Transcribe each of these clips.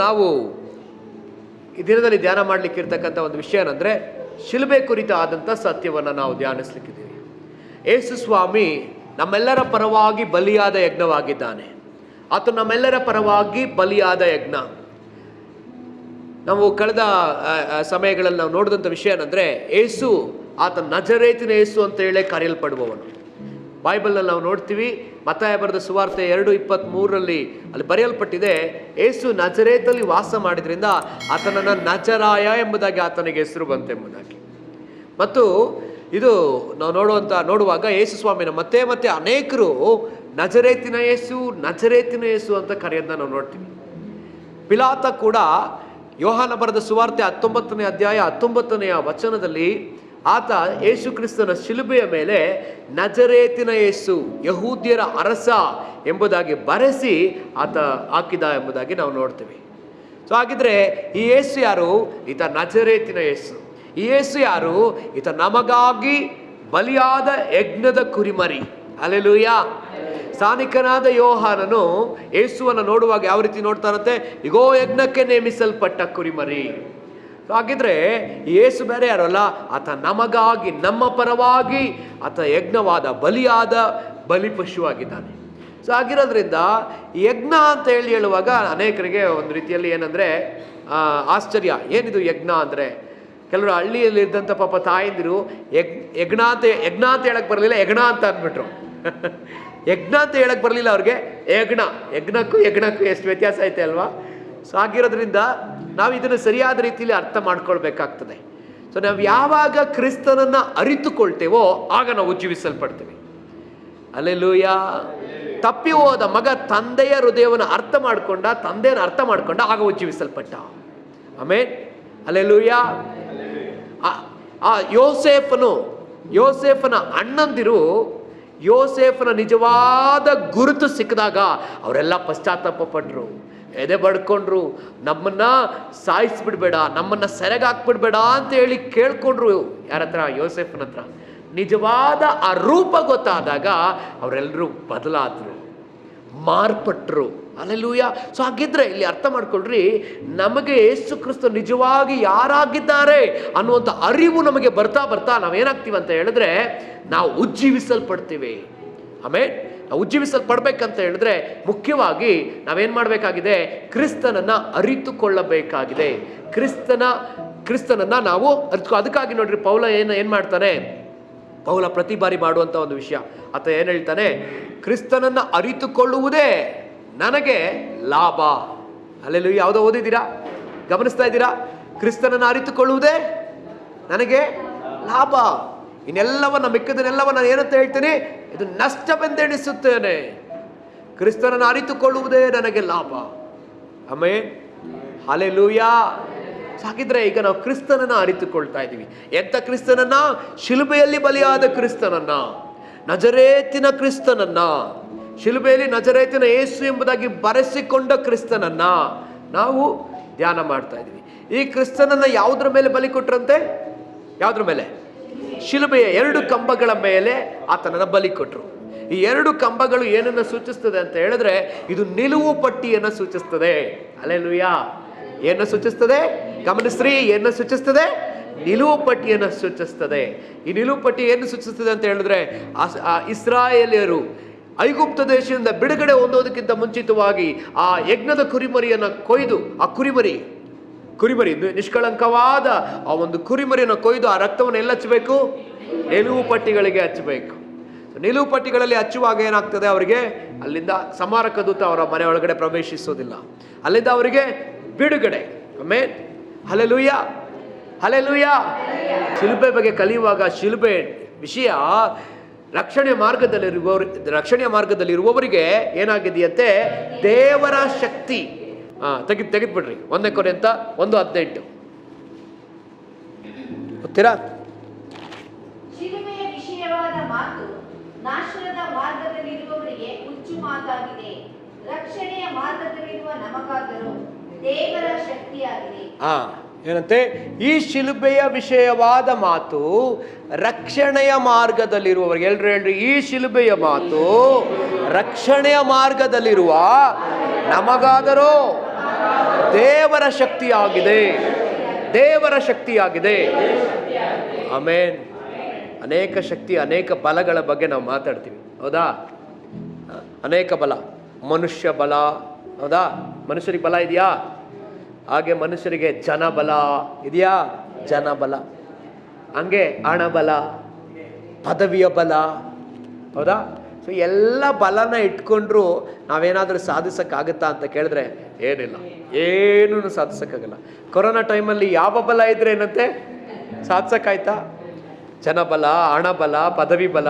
ನಾವು ಈ ದಿನದಲ್ಲಿ ಧ್ಯಾನ ಮಾಡಲಿಕ್ಕೆ ಇರ್ತಕ್ಕಂಥ ಒಂದು ವಿಷಯ ಏನಂದರೆ, ಶಿಲುಬೆ ಕುರಿತ ಆದಂಥ ಸತ್ಯವನ್ನು ನಾವು ಧ್ಯಾನಿಸ್ಲಿಕ್ಕಿದ್ದೀವಿ. ಯೇಸು ಸ್ವಾಮಿ ನಮ್ಮೆಲ್ಲರ ಪರವಾಗಿ ಬಲಿಯಾದ ಯಜ್ಞವಾಗಿದ್ದಾನೆ. ಆತ ನಮ್ಮೆಲ್ಲರ ಪರವಾಗಿ ಬಲಿಯಾದ ಯಜ್ಞ. ನಾವು ಕಳೆದ ಸಮಯಗಳಲ್ಲಿ ನಾವು ನೋಡಿದಂಥ ವಿಷಯ ಏನಂದರೆ, ಯೇಸು ಆತ ನಜರೇತಿನ ಯೇಸು ಅಂತ ಹೇಳೇ ಕರೆಯಲ್ಪಡುವವನು. ಬೈಬಲ್ನಲ್ಲಿ ನಾವು ನೋಡ್ತೀವಿ, ಮತ್ತಾಯ ಬರೆದ ಸುವಾರ್ತೆ 2:23 ಅಲ್ಲಿ ಬರೆಯಲ್ಪಟ್ಟಿದೆ, ಯೇಸು ನಜರೇತಲ್ಲಿ ವಾಸ ಮಾಡಿದ್ರಿಂದ ಆತನನ್ನು ನಜರಾಯ ಎಂಬುದಾಗಿ ಆತನಿಗೆ ಹೆಸರು ಬಂತೆಂಬುದಾಗಿ. ಮತ್ತು ಇದು ನಾವು ನೋಡುವಾಗ ಯೇಸು ಸ್ವಾಮಿನ ಮತ್ತೆ ಮತ್ತೆ ಅನೇಕರು ನಜರೇತಿನ ಯೇಸು ಅಂತ ಕರೆಯೋದನ್ನ ನಾವು ನೋಡ್ತೀವಿ. ಪಿಲಾತ ಕೂಡ ಯೋಹಾನ ಬರೆದ ಸುವಾರ್ತೆ 19ನೇ ಅಧ್ಯಾಯ 19ನೇ ವಚನದಲ್ಲಿ ಆತ ಯೇಸು ಕ್ರಿಸ್ತನ ಶಿಲುಬೆಯ ಮೇಲೆ ನಜರೇತಿನ ಯೇಸು, ಯಹೂದ್ಯರ ಅರಸ ಎಂಬುದಾಗಿ ಬರೆಸಿ ಆತ ಹಾಕಿದ ಎಂಬುದಾಗಿ ನಾವು ನೋಡ್ತೀವಿ. ಸೊ ಹಾಗಿದ್ರೆ ಈ ಯೇಸು ಯಾರು? ಈತ ನಜರೇತಿನ ಯೇಸು. ಈ ಯೇಸು ಯಾರು? ಈತ ನಮಗಾಗಿ ಬಲಿಯಾದ ಯಜ್ಞದ ಕುರಿಮರಿ. ಹಲ್ಲೆಲೂಯಾ. ಸ್ಥಾನಿಕನಾದ ಯೋಹಾನನು ಯೇಸುವನ್ನು ನೋಡುವಾಗ ಯಾವ ರೀತಿ ನೋಡ್ತಾರಂತೆ? ಇಗೋ ಯಜ್ಞಕ್ಕೆ ನೇಮಿಸಲ್ಪಟ್ಟ ಕುರಿಮರಿ. ಹಾಗಿದ್ರೆ ಯೇಸು ಬೇರೆ ಯಾರಲ್ಲ, ಆತ ನಮಗಾಗಿ ನಮ್ಮ ಪರವಾಗಿ ಆತ ಯಜ್ಞವಾದ ಬಲಿಯಾದ ಬಲಿಪಶುವಾಗಿದ್ದಾನೆ. ಸೊ ಆಗಿರೋದ್ರಿಂದ ಯಜ್ಞ ಅಂತ ಹೇಳುವಾಗ ಅನೇಕರಿಗೆ ಒಂದು ರೀತಿಯಲ್ಲಿ ಏನಂದರೆ ಆಶ್ಚರ್ಯ. ಏನಿದು ಯಜ್ಞ ಅಂದರೆ? ಕೆಲವರು ಹಳ್ಳಿಯಲ್ಲಿ ಇದ್ದಂಥ ಪಾಪ ತಾಯಂದಿರು ಯಜ್ಞ ಅಂತ ಹೇಳಕ್ಕೆ ಬರಲಿಲ್ಲ, ಯಜ್ಞ ಅಂತ ಅಂದ್ಬಿಟ್ರು. ಯಜ್ಞ ಅಂತ ಹೇಳಕ್ಕೆ ಬರಲಿಲ್ಲ ಅವ್ರಿಗೆ, ಯಜ್ಞಕ್ಕೂ ಎಷ್ಟು ವ್ಯತ್ಯಾಸ ಐತೆ ಅಲ್ವಾ? ಸೊ ಆಗಿರೋದ್ರಿಂದ ನಾವು ಇದನ್ನು ಸರಿಯಾದ ರೀತಿಯಲ್ಲಿ ಅರ್ಥ ಮಾಡ್ಕೊಳ್ಬೇಕಾಗ್ತದೆ. ಸೊ ನಾವು ಯಾವಾಗ ಕ್ರಿಸ್ತನನ್ನು ಅರಿತುಕೊಳ್ತೇವೋ ಆಗ ನಾವು ಉಜ್ಜೀವಿಸಲ್ಪಡ್ತೇವೆ. ಹಲ್ಲೆಲೂಯಾ. ತಪ್ಪಿ ಹೋದ ಮಗ ತಂದೆಯ ಹೃದಯವನ್ನು ತಂದೆಯನ್ನು ಅರ್ಥ ಮಾಡ್ಕೊಂಡ, ಆಗ ಉಜ್ಜೀವಿಸಲ್ಪಟ್ಟ. ಆಮೆನ್. ಹಲ್ಲೆಲೂಯಾ. ಆ ಯೋಸೇಫನ ಅಣ್ಣಂದಿರು ಯೋಸೇಫನ ನಿಜವಾದ ಗುರುತು ಸಿಕ್ಕಿದಾಗ ಅವರೆಲ್ಲ ಪಶ್ಚಾತ್ತಾಪ ಪಟ್ಟರು, ಎದೆ ಬಡ್ಕೊಂಡ್ರು, ನಮ್ಮನ್ನ ಸಾಯಿಸ್ಬಿಡ್ಬೇಡ, ನಮ್ಮನ್ನ ಸೆರೆಗಾಕ್ಬಿಡ್ಬೇಡ ಅಂತ ಹೇಳಿ ಕೇಳ್ಕೊಂಡ್ರು. ಯಾರ ಹತ್ರ? ಯೋಸೇಫನ ಹತ್ರ. ನಿಜವಾದ ಆ ರೂಪ ಗೊತ್ತಾದಾಗ ಅವರೆಲ್ಲರೂ ಬದಲಾದ್ರು, ಮಾರ್ಪಟ್ರು. ಹಲ್ಲೆಲೂಯಾ. ಸೊ ಹಾಗಿದ್ರೆ ಇಲ್ಲಿ ಅರ್ಥ ಮಾಡ್ಕೊಳ್ರಿ, ನಮಗೆ ಯೇಸು ಕ್ರಿಸ್ತ ನಿಜವಾಗಿ ಯಾರಾಗಿದ್ದಾರೆ ಅನ್ನುವಂಥ ಅರಿವು ನಮಗೆ ಬರ್ತಾ ನಾವೇನಾಗ್ತೀವಿ ಅಂತ ಹೇಳಿದ್ರೆ ನಾವು ಉಜ್ಜೀವಿಸಲ್ಪಡ್ತೀವಿ. ಆಮೇಲೆ ನಾವು ಉಜ್ಜೀವಿಸಲ್ಪಡ್ಬೇಕಂತ ಹೇಳಿದ್ರೆ ಮುಖ್ಯವಾಗಿ ನಾವೇನ್ ಮಾಡಬೇಕಾಗಿದೆ? ಕ್ರಿಸ್ತನನ್ನ ಅರಿತುಕೊಳ್ಳಬೇಕಾಗಿದೆ. ಕ್ರಿಸ್ತನನ್ನ ನಾವು ಅದಕ್ಕಾಗಿ ನೋಡ್ರಿ, ಪೌಲ ಏನ್ ಮಾಡ್ತಾನೆ? ಪೌಲ ಪ್ರತಿ ಬಾರಿ ಮಾಡುವಂತ ಒಂದು ವಿಷಯ. ಆತ ಏನ್ ಹೇಳ್ತಾನೆ? ಕ್ರಿಸ್ತನನ್ನ ಅರಿತುಕೊಳ್ಳುವುದೇ ನನಗೆ ಲಾಭ. ಅಲ್ಲೆಲ್ಲೂ ಯಾವುದೋ ಓದಿದ್ದೀರಾ? ಗಮನಿಸ್ತಾ ಇದ್ದೀರಾ? ಕ್ರಿಸ್ತನನ್ನು ಅರಿತುಕೊಳ್ಳುವುದೇ ನನಗೆ ಲಾಭ, ಇನ್ನೆಲ್ಲವನ್ನ ಮಿಕ್ಕದನ್ನೆಲ್ಲವ ನಾನು ಏನಂತ ಹೇಳ್ತೀನಿ? ಇದು ನಷ್ಟವೆಂದೆಣಿಸುತ್ತೇನೆ. ಕ್ರಿಸ್ತನನ್ನು ಅರಿತುಕೊಳ್ಳುವುದೇ ನನಗೆ ಲಾಭ. ಆಮೆನ್. ಹಲ್ಲೆಲೂಯಾ. ಹಾಗಿದ್ರೆ ಈಗ ನಾವು ಕ್ರಿಸ್ತನನ್ನ ಅರಿತುಕೊಳ್ತಾ ಇದ್ದೀವಿ. ಎಂತ ಕ್ರಿಸ್ತನನ್ನ? ಶಿಲುಬೆಯಲ್ಲಿ ಬಲಿಯಾದ ಕ್ರಿಸ್ತನನ್ನ, ನಜರೇತಿನ ಕ್ರಿಸ್ತನನ್ನ, ಶಿಲುಬೆಯಲ್ಲಿ ನಜರೇತಿನ ಯೇಸು ಎಂಬುದಾಗಿ ಬರೆಸಿಕೊಂಡ ಕ್ರಿಸ್ತನನ್ನ ನಾವು ಧ್ಯಾನ ಮಾಡ್ತಾ ಇದ್ದೀವಿ. ಈ ಕ್ರಿಸ್ತನನ್ನ ಯಾವುದ್ರ ಮೇಲೆ ಬಲಿ ಕೊಟ್ರಂತೆ? ಯಾವುದ್ರ ಮೇಲೆ? ಶಿಲುಬೆಯ 2 ಕಂಬಗಳ ಮೇಲೆ ಆತನನ್ನ ಬಲಿ ಕೊಟ್ರು. ಈ 2 ಕಂಬಗಳು ಏನನ್ನ ಸೂಚಿಸ್ತದೆ ಅಂತ ಹೇಳಿದ್ರೆ, ಇದು ನಿಲುವು ಪಟ್ಟಿಯನ್ನ ಸೂಚಿಸ್ತದೆ. ಹಲ್ಲೆಲೂಯಾ. ಏನ ಸೂಚಿಸ್ತದೆ? ಗಮನಿಸ್ರಿ, ಏನ ಸೂಚಿಸ್ತದೆ? ನಿಲುವು ಪಟ್ಟಿಯನ್ನು ಸೂಚಿಸ್ತದೆ. ಈ ನಿಲುವು ಪಟ್ಟಿ ಏನು ಸೂಚಿಸ್ತದೆ ಅಂತ ಹೇಳಿದ್ರೆ, ಇಸ್ರಾಯೇಲಿಯರು ಐಗುಪ್ತ ದೇಶದಿಂದ ಬಿಡುಗಡೆ ಹೊಂದೋದಕ್ಕಿಂತ ಮುಂಚಿತವಾಗಿ ಆ ಯಜ್ಞದ ಕುರಿಮರಿಯನ್ನು ಕೊಯ್ದು, ಆ ಕುರಿಮರಿ ನಿಷ್ಕಳಂಕವಾದ ಆ ಒಂದು ಕುರಿಮರಿಯನ್ನು ಕೊಯ್ದು ಆ ರಕ್ತವನ್ನು ಎಲ್ಲ ಹಚ್ಚಬೇಕು? ನಿಲುವು ಪಟ್ಟಿಗಳಿಗೆ ಹಚ್ಚಬೇಕು. ನಿಲುವು ಪಟ್ಟಿಗಳಲ್ಲಿ ಹಚ್ಚುವಾಗ ಏನಾಗ್ತದೆ? ಅವರಿಗೆ ಅಲ್ಲಿಂದ ಸಂಹಾರಕ ದೂತ ಅವರ ಮನೆ ಒಳಗಡೆ ಪ್ರವೇಶಿಸೋದಿಲ್ಲ. ಅಲ್ಲಿಂದ ಅವರಿಗೆ ಬಿಡುಗಡೆ. ಆಮೆನ್. ಹಲ್ಲೆಲೂಯಾ. ಹಲ್ಲೆಲೂಯಾ. ಶಿಲುಬೆ ಬಗ್ಗೆ ಕಲಿಯುವಾಗ ಶಿಲುಬೆ ವಿಷಯ ರಕ್ಷಣೆಯ ಮಾರ್ಗದಲ್ಲಿರುವವರಿಗೆ ಏನಾಗಿದೆಯಂತೆ? ದೇವರ ಶಕ್ತಿ. ತೆಗೆದ್ಬಿಡ್ರಿ 1 ಕೊರಿಂಥ 1:18 ಗೊತ್ತೀರಾ? ಶಿಲುಬೆಯ ವಿಷಯವಾದ ಮಾತು ನಾಶನದ ಮಾರ್ಗದಲ್ಲಿರುವವರಿಗೆ ಹುಚ್ಚು ಮಾತಾಗಿದೆ, ರಕ್ಷಣೆಯ ಮಾರ್ಗದಲ್ಲಿರುವ ನಮಗಾದರೂ ದೇವರ ಶಕ್ತಿಯಾಗಿದೆ. ಏನಂತೆ? ಈ ಶಿಲುಬೆಯ ವಿಷಯವಾದ ಮಾತು ರಕ್ಷಣೆಯ ಮಾರ್ಗದಲ್ಲಿರುವವರಿಗೆ. ಎಲ್ರು ಹೇಳ್ರಿ, ಈ ಶಿಲುಬೆಯ ಮಾತು ರಕ್ಷಣೆಯ ಮಾರ್ಗದಲ್ಲಿರುವ ನಮಗಾದರೂ ದೇವರ ಶಕ್ತಿಯಾಗಿದೆ, ದೇವರ ಶಕ್ತಿಯಾಗಿದೆ. ಆಮೇನ್. ಅನೇಕ ಶಕ್ತಿ, ಅನೇಕ ಬಲಗಳ ಬಗ್ಗೆ ನಾವು ಮಾತಾಡ್ತೀವಿ, ಹೌದಾ? ಅನೇಕ ಬಲ, ಮನುಷ್ಯ ಬಲ, ಹೌದಾ? ಮನುಷ್ಯರಿಗೆ ಬಲ ಇದೆಯಾ? ಹಾಗೆ ಮನುಷ್ಯರಿಗೆ ಜನಬಲ ಇದೆಯಾ? ಜನಬಲ. ಹಂಗೆ ಹಣಬಲ, ಪದವಿಯ ಬಲ, ಹೌದಾ? ಸೊ ಎಲ್ಲ ಬಲನ ಇಟ್ಕೊಂಡ್ರು ನಾವೇನಾದರೂ ಸಾಧಿಸೋಕ್ಕಾಗತ್ತಾ ಅಂತ ಕೇಳಿದ್ರೆ ಏನಿಲ್ಲ, ಏನೂ ಸಾಧಿಸೋಕ್ಕಾಗಲ್ಲ. ಕೊರೋನಾ ಟೈಮಲ್ಲಿ ಯಾವ ಬಲ ಇದ್ರೆ ಏನಂತೆ ಸಾಧಿಸೋಕ್ಕಾಯ್ತಾ? ಜನಬಲ, ಹಣಬಲ, ಪದವಿ ಬಲ,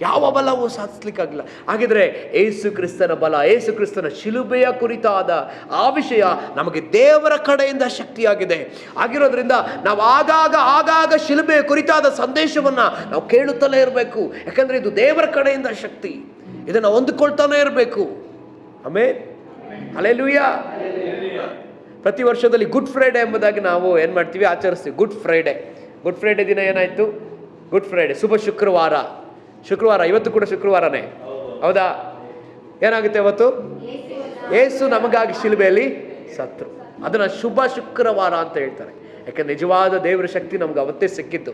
ಯಾವ ಬಲವೂ ಸಾಧಿಸ್ಲಿಕ್ಕಾಗಲ್ಲ. ಹಾಗಿದ್ರೆ ಏಸು ಕ್ರಿಸ್ತನ ಬಲ, ಏಸು ಕ್ರಿಸ್ತನ ಶಿಲುಬೆಯ ಕುರಿತಾದ ಆ ವಿಷಯ ನಮಗೆ ದೇವರ ಕಡೆಯಿಂದ ಶಕ್ತಿಯಾಗಿದೆ. ಆಗಿರೋದ್ರಿಂದ ನಾವು ಆಗಾಗ ಶಿಲುಬೆಯ ಕುರಿತಾದ ಸಂದೇಶವನ್ನ ನಾವು ಕೇಳುತ್ತಲೇ ಇರಬೇಕು. ಯಾಕಂದ್ರೆ ಇದು ದೇವರ ಕಡೆಯಿಂದ ಶಕ್ತಿ, ಇದನ್ನು ಹೊಂದಿಕೊಳ್ತಾನೆ ಇರಬೇಕು. ಆಮೇನ್, ಹಲ್ಲೆಲೂಯಾ. ಪ್ರತಿ ವರ್ಷದಲ್ಲಿ ಗುಡ್ ಫ್ರೈಡೆ ಎಂಬುದಾಗಿ ನಾವು ಏನು ಮಾಡ್ತೀವಿ, ಆಚರಿಸ್ತೀವಿ. ಗುಡ್ ಫ್ರೈಡೆ ದಿನ ಏನಾಯ್ತು? ಗುಡ್ ಫ್ರೈಡೆ, ಶುಭ ಶುಕ್ರವಾರ. ಇವತ್ತು ಕೂಡ ಶುಕ್ರವಾರನೇ, ಹೌದಾ? ಏನಾಗುತ್ತೆ ಅವತ್ತು? ಯೇಸು ನಮಗಾಗಿ ಶಿಲುಬೆಯಲ್ಲಿ ಸತ್ರು. ಅದನ್ನ ಶುಭ ಶುಕ್ರವಾರ ಅಂತ ಹೇಳ್ತಾರೆ. ಯಾಕಂದ್ರೆ ನಿಜವಾದ ದೇವರ ಶಕ್ತಿ ನಮ್ಗೆ ಅವತ್ತೇ ಸಿಕ್ಕಿತ್ತು.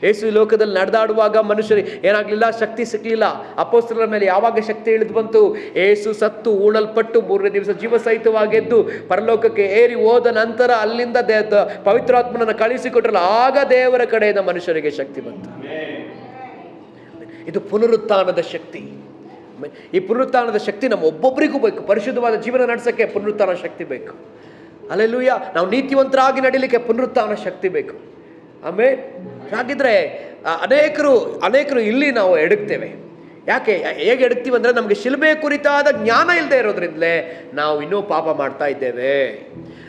ಯೇಸು ಈ ಲೋಕದಲ್ಲಿ ನಡೆದಾಡುವಾಗ ಮನುಷ್ಯರಿಗೆ ಏನಾಗ್ಲಿಲ್ಲ, ಶಕ್ತಿ ಸಿಕ್ಲಿಲ್ಲ. ಅಪೊಸ್ತಲರ ಮೇಲೆ ಯಾವಾಗ ಶಕ್ತಿ ಇಳಿದು ಬಂತು? ಯೇಸು ಸತ್ತು ಊಳಲ್ಪಟ್ಟು 3ನೇ ದಿವಸ ಜೀವಸಹಿತವಾಗೆದ್ದು ಪರಲೋಕಕ್ಕೆ ಏರಿ ಹೋದ ನಂತರ ಅಲ್ಲಿಂದ ಪವಿತ್ರಾತ್ಮನನ್ನು ಕಳಿಸಿಕೊಟ್ರಲ್ಲ, ಆಗ ದೇವರ ಕಡೆಯಿಂದ ಮನುಷ್ಯರಿಗೆ ಶಕ್ತಿ ಬಂತು. ಇದು ಪುನರುತ್ಥಾನದ ಶಕ್ತಿ. ಈ ಪುನರುತ್ಥಾನದ ಶಕ್ತಿ ನಮ್ಮ ಒಬ್ಬೊಬ್ಬರಿಗೂ ಬೇಕು. ಪರಿಶುದ್ಧವಾದ ಜೀವನ ನಡೆಸೋಕ್ಕೆ ಪುನರುತ್ಥಾನ ಶಕ್ತಿ ಬೇಕು. ಹಲ್ಲೆಲೂಯಾ. ನಾವು ನೀತಿವಂತರಾಗಿ ನಡೀಲಿಕ್ಕೆ ಪುನರುತ್ಥಾನ ಶಕ್ತಿ ಬೇಕು. ಆಮೇಲೆ ಹಾಗಿದ್ರೆ ಅನೇಕರು ಇಲ್ಲಿ ನಾವು ಎಡಗ್ತೇವೆ. ಹೇಗೆ ಎಡಗ್ತೀವಿ ಅಂದರೆ ನಮಗೆ ಶಿಲುಬೆ ಕುರಿತಾದ ಜ್ಞಾನ ಇಲ್ಲದೆ ಇರೋದ್ರಿಂದಲೇ ನಾವು ಇನ್ನೂ ಪಾಪ ಮಾಡ್ತಾ ಇದ್ದೇವೆ.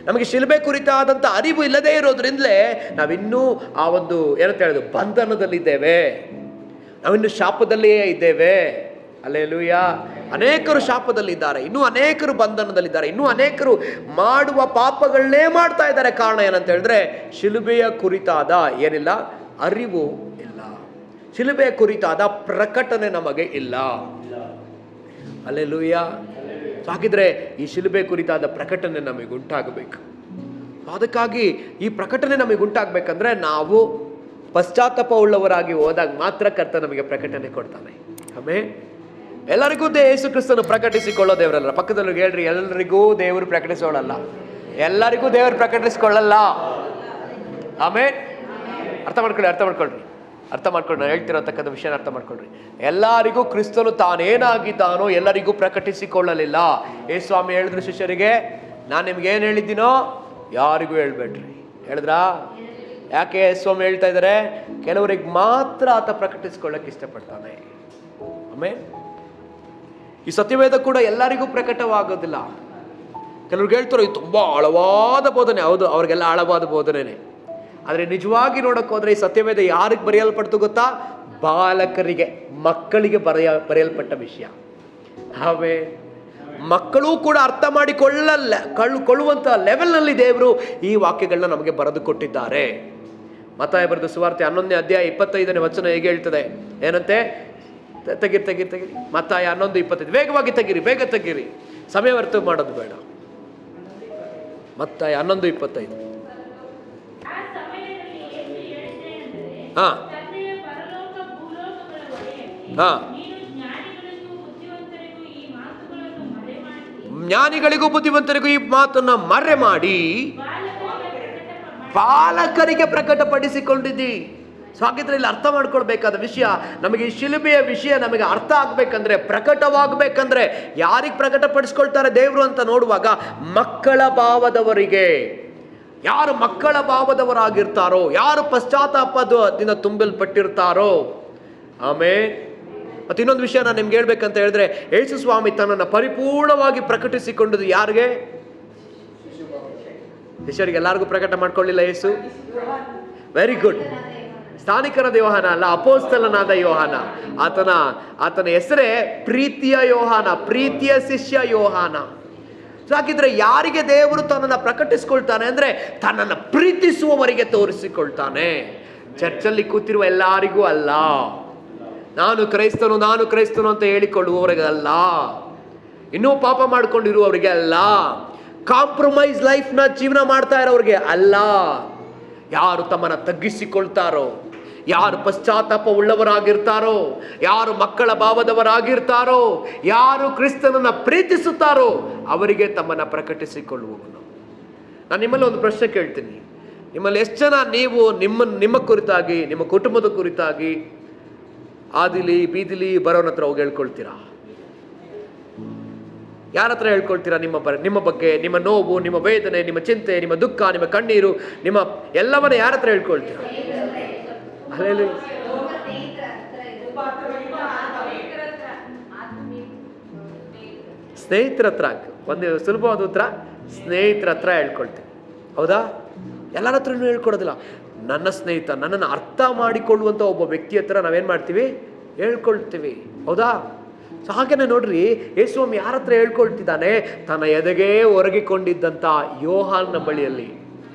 ನಮಗೆ ಶಿಲುಬೆ ಕುರಿತಾದಂಥ ಅರಿವು ಇಲ್ಲದೆ ಇರೋದ್ರಿಂದಲೇ ನಾವಿನ್ನೂ ಆ ಒಂದು ಏನಂತ ಹೇಳೋದು, ಬಂಧನದಲ್ಲಿದ್ದೇವೆ. ನಾವಿನ್ನು ಶಾಪದಲ್ಲಿಯೇ ಇದ್ದೇವೆ. ಹಲ್ಲೆಲೂಯಾ. ಅನೇಕರು ಶಾಪದಲ್ಲಿದ್ದಾರೆ, ಇನ್ನೂ ಅನೇಕರು ಬಂಧನದಲ್ಲಿದ್ದಾರೆ, ಇನ್ನೂ ಅನೇಕರು ಮಾಡುವ ಪಾಪಗಳನ್ನೇ ಮಾಡ್ತಾ ಇದ್ದಾರೆ. ಕಾರಣ ಏನಂತ ಹೇಳಿದ್ರೆ ಶಿಲುಬೆಯ ಕುರಿತಾದ ಏನಿಲ್ಲ, ಅರಿವು ಇಲ್ಲ. ಶಿಲುಬೆಯ ಕುರಿತಾದ ಪ್ರಕಟಣೆ ನಮಗೆ ಇಲ್ಲ. ಹಲ್ಲೆಲೂಯಾ. ಹಾಗಿದ್ರೆ ಈ ಶಿಲುಬೆ ಕುರಿತಾದ ಪ್ರಕಟಣೆ ನಮಗೆ ಉಂಟಾಗಬೇಕು. ಅದಕ್ಕಾಗಿ ಈ ಪ್ರಕಟಣೆ ನಮಗೆ ಉಂಟಾಗಬೇಕಂದ್ರೆ ನಾವು ಪಶ್ಚಾತ್ತಾಪ ಉಳ್ಳವರಾಗಿ ಹೋದಾಗ ಮಾತ್ರ ಕರ್ತ ನಮಗೆ ಪ್ರಕಟಣೆ ಕೊಡ್ತಾನೆ. ಆಮೇಲೆ ಎಲ್ಲರಿಗೂ ಯೇಸು ಕ್ರಿಸ್ತನು ಪ್ರಕಟಿಸಿಕೊಳ್ಳೋ ದೇವರಲ್ಲ. ಪಕ್ಕದಲ್ಲಿ ಹೇಳ್ರಿ, ಎಲ್ಲರಿಗೂ ದೇವರು ಪ್ರಕಟಿಸೋಳಲ್ಲ, ಎಲ್ಲರಿಗೂ ದೇವರು ಪ್ರಕಟಿಸಿಕೊಳ್ಳಲ್ಲ. ಆಮೇಲೆ ಅರ್ಥ ಮಾಡ್ಕೊಳ್ಳಿ. ನಾನು ಹೇಳ್ತಿರತಕ್ಕಂಥ ವಿಷಯನ ಅರ್ಥ ಮಾಡ್ಕೊಳ್ರಿ. ಎಲ್ಲರಿಗೂ ಕ್ರಿಸ್ತನು ತಾನೇನಾಗಿದ್ದಾನೋ ಎಲ್ಲರಿಗೂ ಪ್ರಕಟಿಸಿಕೊಳ್ಳಲಿಲ್ಲ. ಯೇಸು ಸ್ವಾಮಿ ಹೇಳಿದ್ರು ಶಿಷ್ಯರಿಗೆ, ನಾನು ನಿಮ್ಗೆ ಏನು ಹೇಳಿದ್ದೀನೋ ಯಾರಿಗೂ ಹೇಳ್ಬೇಡ್ರಿ. ಹೇಳಿದ್ರಾ? ಯಾಕೆ ಸ್ವಾಮಿ ಹೇಳ್ತಾ ಇದ್ದಾರೆ? ಕೆಲವರಿಗೆ ಮಾತ್ರ ಆತ ಪ್ರಕಟಿಸಿಕೊಳ್ಳಕ್ಕೆ ಇಷ್ಟಪಡ್ತಾನೆ. ಆಮೇಲೆ ಈ ಸತ್ಯವೇದ ಕೂಡ ಎಲ್ಲರಿಗೂ ಪ್ರಕಟವಾಗೋದಿಲ್ಲ. ಕೆಲವ್ರಿಗೆ ಹೇಳ್ತಾರೆ ಇದು ತುಂಬ ಆಳವಾದ ಬೋಧನೆ. ಹೌದು, ಅವ್ರಿಗೆಲ್ಲ ಆಳವಾದ ಬೋಧನೆನೇ. ಆದರೆ ನಿಜವಾಗಿ ನೋಡಕ್ಕೆ ಹೋದ್ರೆ ಈ ಸತ್ಯವೇದ ಯಾರಿಗೆ ಬರೆಯಲ್ಪಡ್ತು ಗೊತ್ತಾ? ಬಾಲಕರಿಗೆ, ಮಕ್ಕಳಿಗೆ ಬರೆಯಲ್ಪಟ್ಟ ವಿಷಯ. ಆಮೇಲೆ ಮಕ್ಕಳು ಕೂಡ ಅರ್ಥ ಮಾಡಿಕೊಳ್ಳುವಂಥ ಲೆವೆಲ್ನಲ್ಲಿ ದೇವರು ಈ ವಾಕ್ಯಗಳನ್ನ ನಮಗೆ ಬರೆದು ಕೊಟ್ಟಿದ್ದಾರೆ. ಮತ್ತಾಯ ಬರೆದ ಸುವಾರ್ತೆ 11ನೇ ಅಧ್ಯಾಯ 25ನೇ ವಚನ ಹೇಗೆ ಹೇಳ್ತದೆ? ಏನಂತೆ? ತೆಗಿರಿ. ಮತ್ತಾಯ 11:25. ವೇಗವಾಗಿ ಬೇಗ ತೆಗಿರಿ, ಸಮಯ ವ್ಯರ್ಥ ಮಾಡೋದು ಬೇಡ. ಮತ್ತಾಯ 11:25. ಜ್ಞಾನಿಗಳಿಗೂ ಬುದ್ಧಿವಂತರಿಗೂ ಈ ಮಾತನ್ನ ಮರೆ ಮಾಡಿ ಬಾಲಕರಿಗೆ ಪ್ರಕಟಪಡಿಸಿಕೊಂಡಿದ್ದಿ. ಸೊ ಹಾಗಿದ್ರೆ ಇಲ್ಲಿ ಅರ್ಥ ಮಾಡ್ಕೊಳ್ಬೇಕಾದ ವಿಷಯ, ನಮಗೆ ಈ ಶಿಲುಬೆಯ ವಿಷಯ ನಮಗೆ ಅರ್ಥ ಆಗ್ಬೇಕಂದ್ರೆ, ಪ್ರಕಟವಾಗಬೇಕಂದ್ರೆ ಯಾರಿಗೆ ಪ್ರಕಟಪಡಿಸ್ಕೊಳ್ತಾರೆ ದೇವರು ಅಂತ ನೋಡುವಾಗ, ಮಕ್ಕಳ ಭಾವದವರಿಗೆ. ಯಾರು ಮಕ್ಕಳ ಭಾವದವರಾಗಿರ್ತಾರೋ, ಯಾರು ಪಶ್ಚಾತ್ತಾಪದಿಂದ ತುಂಬಲ್ಪಟ್ಟಿರ್ತಾರೋ. ಆಮೇಲೆ ಮತ್ತೆ ಇನ್ನೊಂದು ವಿಷಯ ನಾನು ನಿಮ್ಗೆ ಹೇಳ್ಬೇಕಂತ ಹೇಳಿದ್ರೆ, ಯೇಸು ಸ್ವಾಮಿ ತನ್ನನ್ನು ಪರಿಪೂರ್ಣವಾಗಿ ಪ್ರಕಟಿಸಿಕೊಂಡದ್ದು ಯಾರಿಗೆ? ಶಿಷ್ಯರಿಗೆ ಎಲ್ಲರಿಗೂ ಪ್ರಕಟ ಮಾಡ್ಕೊಳ್ಳಿಲ್ಲ ಯೇಸು. Very good. ಸ್ಥಾನಿಕನಾದ ಯೋಹಾನ ಅಲ್ಲ, ಅಪೋಸ್ತಲನಾದ ಯೋಹಾನ. ಆತನ ಹೆಸರೇ ಪ್ರೀತಿಯ ಯೋಹಾನ, ಪ್ರೀತಿಯ ಶಿಷ್ಯ ಯೋಹಾನ. ಹಾಗಿದ್ರೆ ಯಾರಿಗೆ ದೇವರು ತನ್ನನ್ನು ಪ್ರಕಟಿಸ್ಕೊಳ್ತಾನೆ ಅಂದ್ರೆ, ತನ್ನನ್ನು ಪ್ರೀತಿಸುವವರಿಗೆ ತೋರಿಸಿಕೊಳ್ತಾನೆ. ಚರ್ಚಲ್ಲಿ ಕೂತಿರುವ ಎಲ್ಲರಿಗೂ ಅಲ್ಲ, ನಾನು ಕ್ರೈಸ್ತನು ಅಂತ ಹೇಳಿಕೊಳ್ಳುವವರಿಗೆ ಅಲ್ಲ, ಇನ್ನೂ ಪಾಪ ಮಾಡಿಕೊಂಡಿರುವವರಿಗೆ ಅಲ್ಲ, ಕಾಂಪ್ರಮೈಸ್ ಲೈಫ್ನ ಜೀವನ ಮಾಡ್ತಾ ಇರೋರಿಗೆ ಅಲ್ಲ. ಯಾರು ತಮ್ಮನ್ನ ತಗ್ಗಿಸಿಕೊಳ್ತಾರೋ, ಯಾರು ಪಶ್ಚಾತ್ತಾಪ ಉಳ್ಳವರಾಗಿರ್ತಾರೋ, ಯಾರು ಮಕ್ಕಳ ಭಾವದವರಾಗಿರ್ತಾರೋ, ಯಾರು ಕ್ರಿಸ್ತನನ್ನ ಪ್ರೀತಿಸುತ್ತಾರೋ ಅವರಿಗೆ ತಮ್ಮನ್ನ ಪ್ರಕಟಿಸಿಕೊಳ್ಳುವವನು. ನಾನು ನಿಮ್ಮಲ್ಲಿ ಒಂದು ಪ್ರಶ್ನೆ ಕೇಳ್ತೀನಿ. ನಿಮ್ಮಲ್ಲಿ ಎಷ್ಟು ಜನ ನೀವು ನಿಮ್ಮ ಕುರಿತಾಗಿ, ನಿಮ್ಮ ಕುಟುಂಬದ ಕುರಿತಾಗಿ ಆದಿಲಿ ಬೀದಿಲಿ ಬರೋನ ಹತ್ರ ಹೋಗಿ ಹೇಳ್ಕೊಳ್ತೀರಾ? ಯಾರ ಹತ್ರ ಹೇಳ್ಕೊಳ್ತೀರಾ? ನಿಮ್ಮ ಬಗ್ಗೆ, ನಿಮ್ಮ ನೋವು, ನಿಮ್ಮ ವೇದನೆ, ನಿಮ್ಮ ಚಿಂತೆ, ನಿಮ್ಮ ದುಃಖ, ನಿಮ್ಮ ಕಣ್ಣೀರು, ನಿಮ್ಮ ಎಲ್ಲವನ್ನ ಯಾರ ಹತ್ರ ಹೇಳ್ಕೊಳ್ತೀರಾ? ಹಲ್ಲೆಲೂಯಾ. ಸ್ನೇಹಿತರ ಹತ್ರ. ಒಂದು ಸುಲಭವಾದ ಉತ್ತರ, ಸ್ನೇಹಿತರ ಹತ್ರ ಹೇಳ್ಕೊಳ್ತೀವಿ. ಹೌದಾ? ಎಲ್ಲರ ಹತ್ರನೂ ಹೇಳ್ಕೊಡೋದಿಲ್ಲ. ನನ್ನ ಸ್ನೇಹಿತ, ನನ್ನನ್ನು ಅರ್ಥ ಮಾಡಿಕೊಳ್ಳುವಂಥ ಒಬ್ಬ ವ್ಯಕ್ತಿ ಹತ್ರ ನಾವೇನು ಮಾಡ್ತೀವಿ? ಹೇಳ್ಕೊಳ್ತೀವಿ. ಹೌದಾ? ಸೊ ಹಾಗೇನೆ ನೋಡ್ರಿ, ಯೇಸುಸ್ವಾಮಿ ಯಾರ ಹತ್ರ ಹೇಳ್ಕೊಳ್ತಿದ್ದಾನೆ? ತನ್ನ ಎದೆಗೆ ಒರಗಿಕೊಂಡಿದ್ದಂಥ ಯೋಹಾನನ ಬಳಿಯಲ್ಲಿ.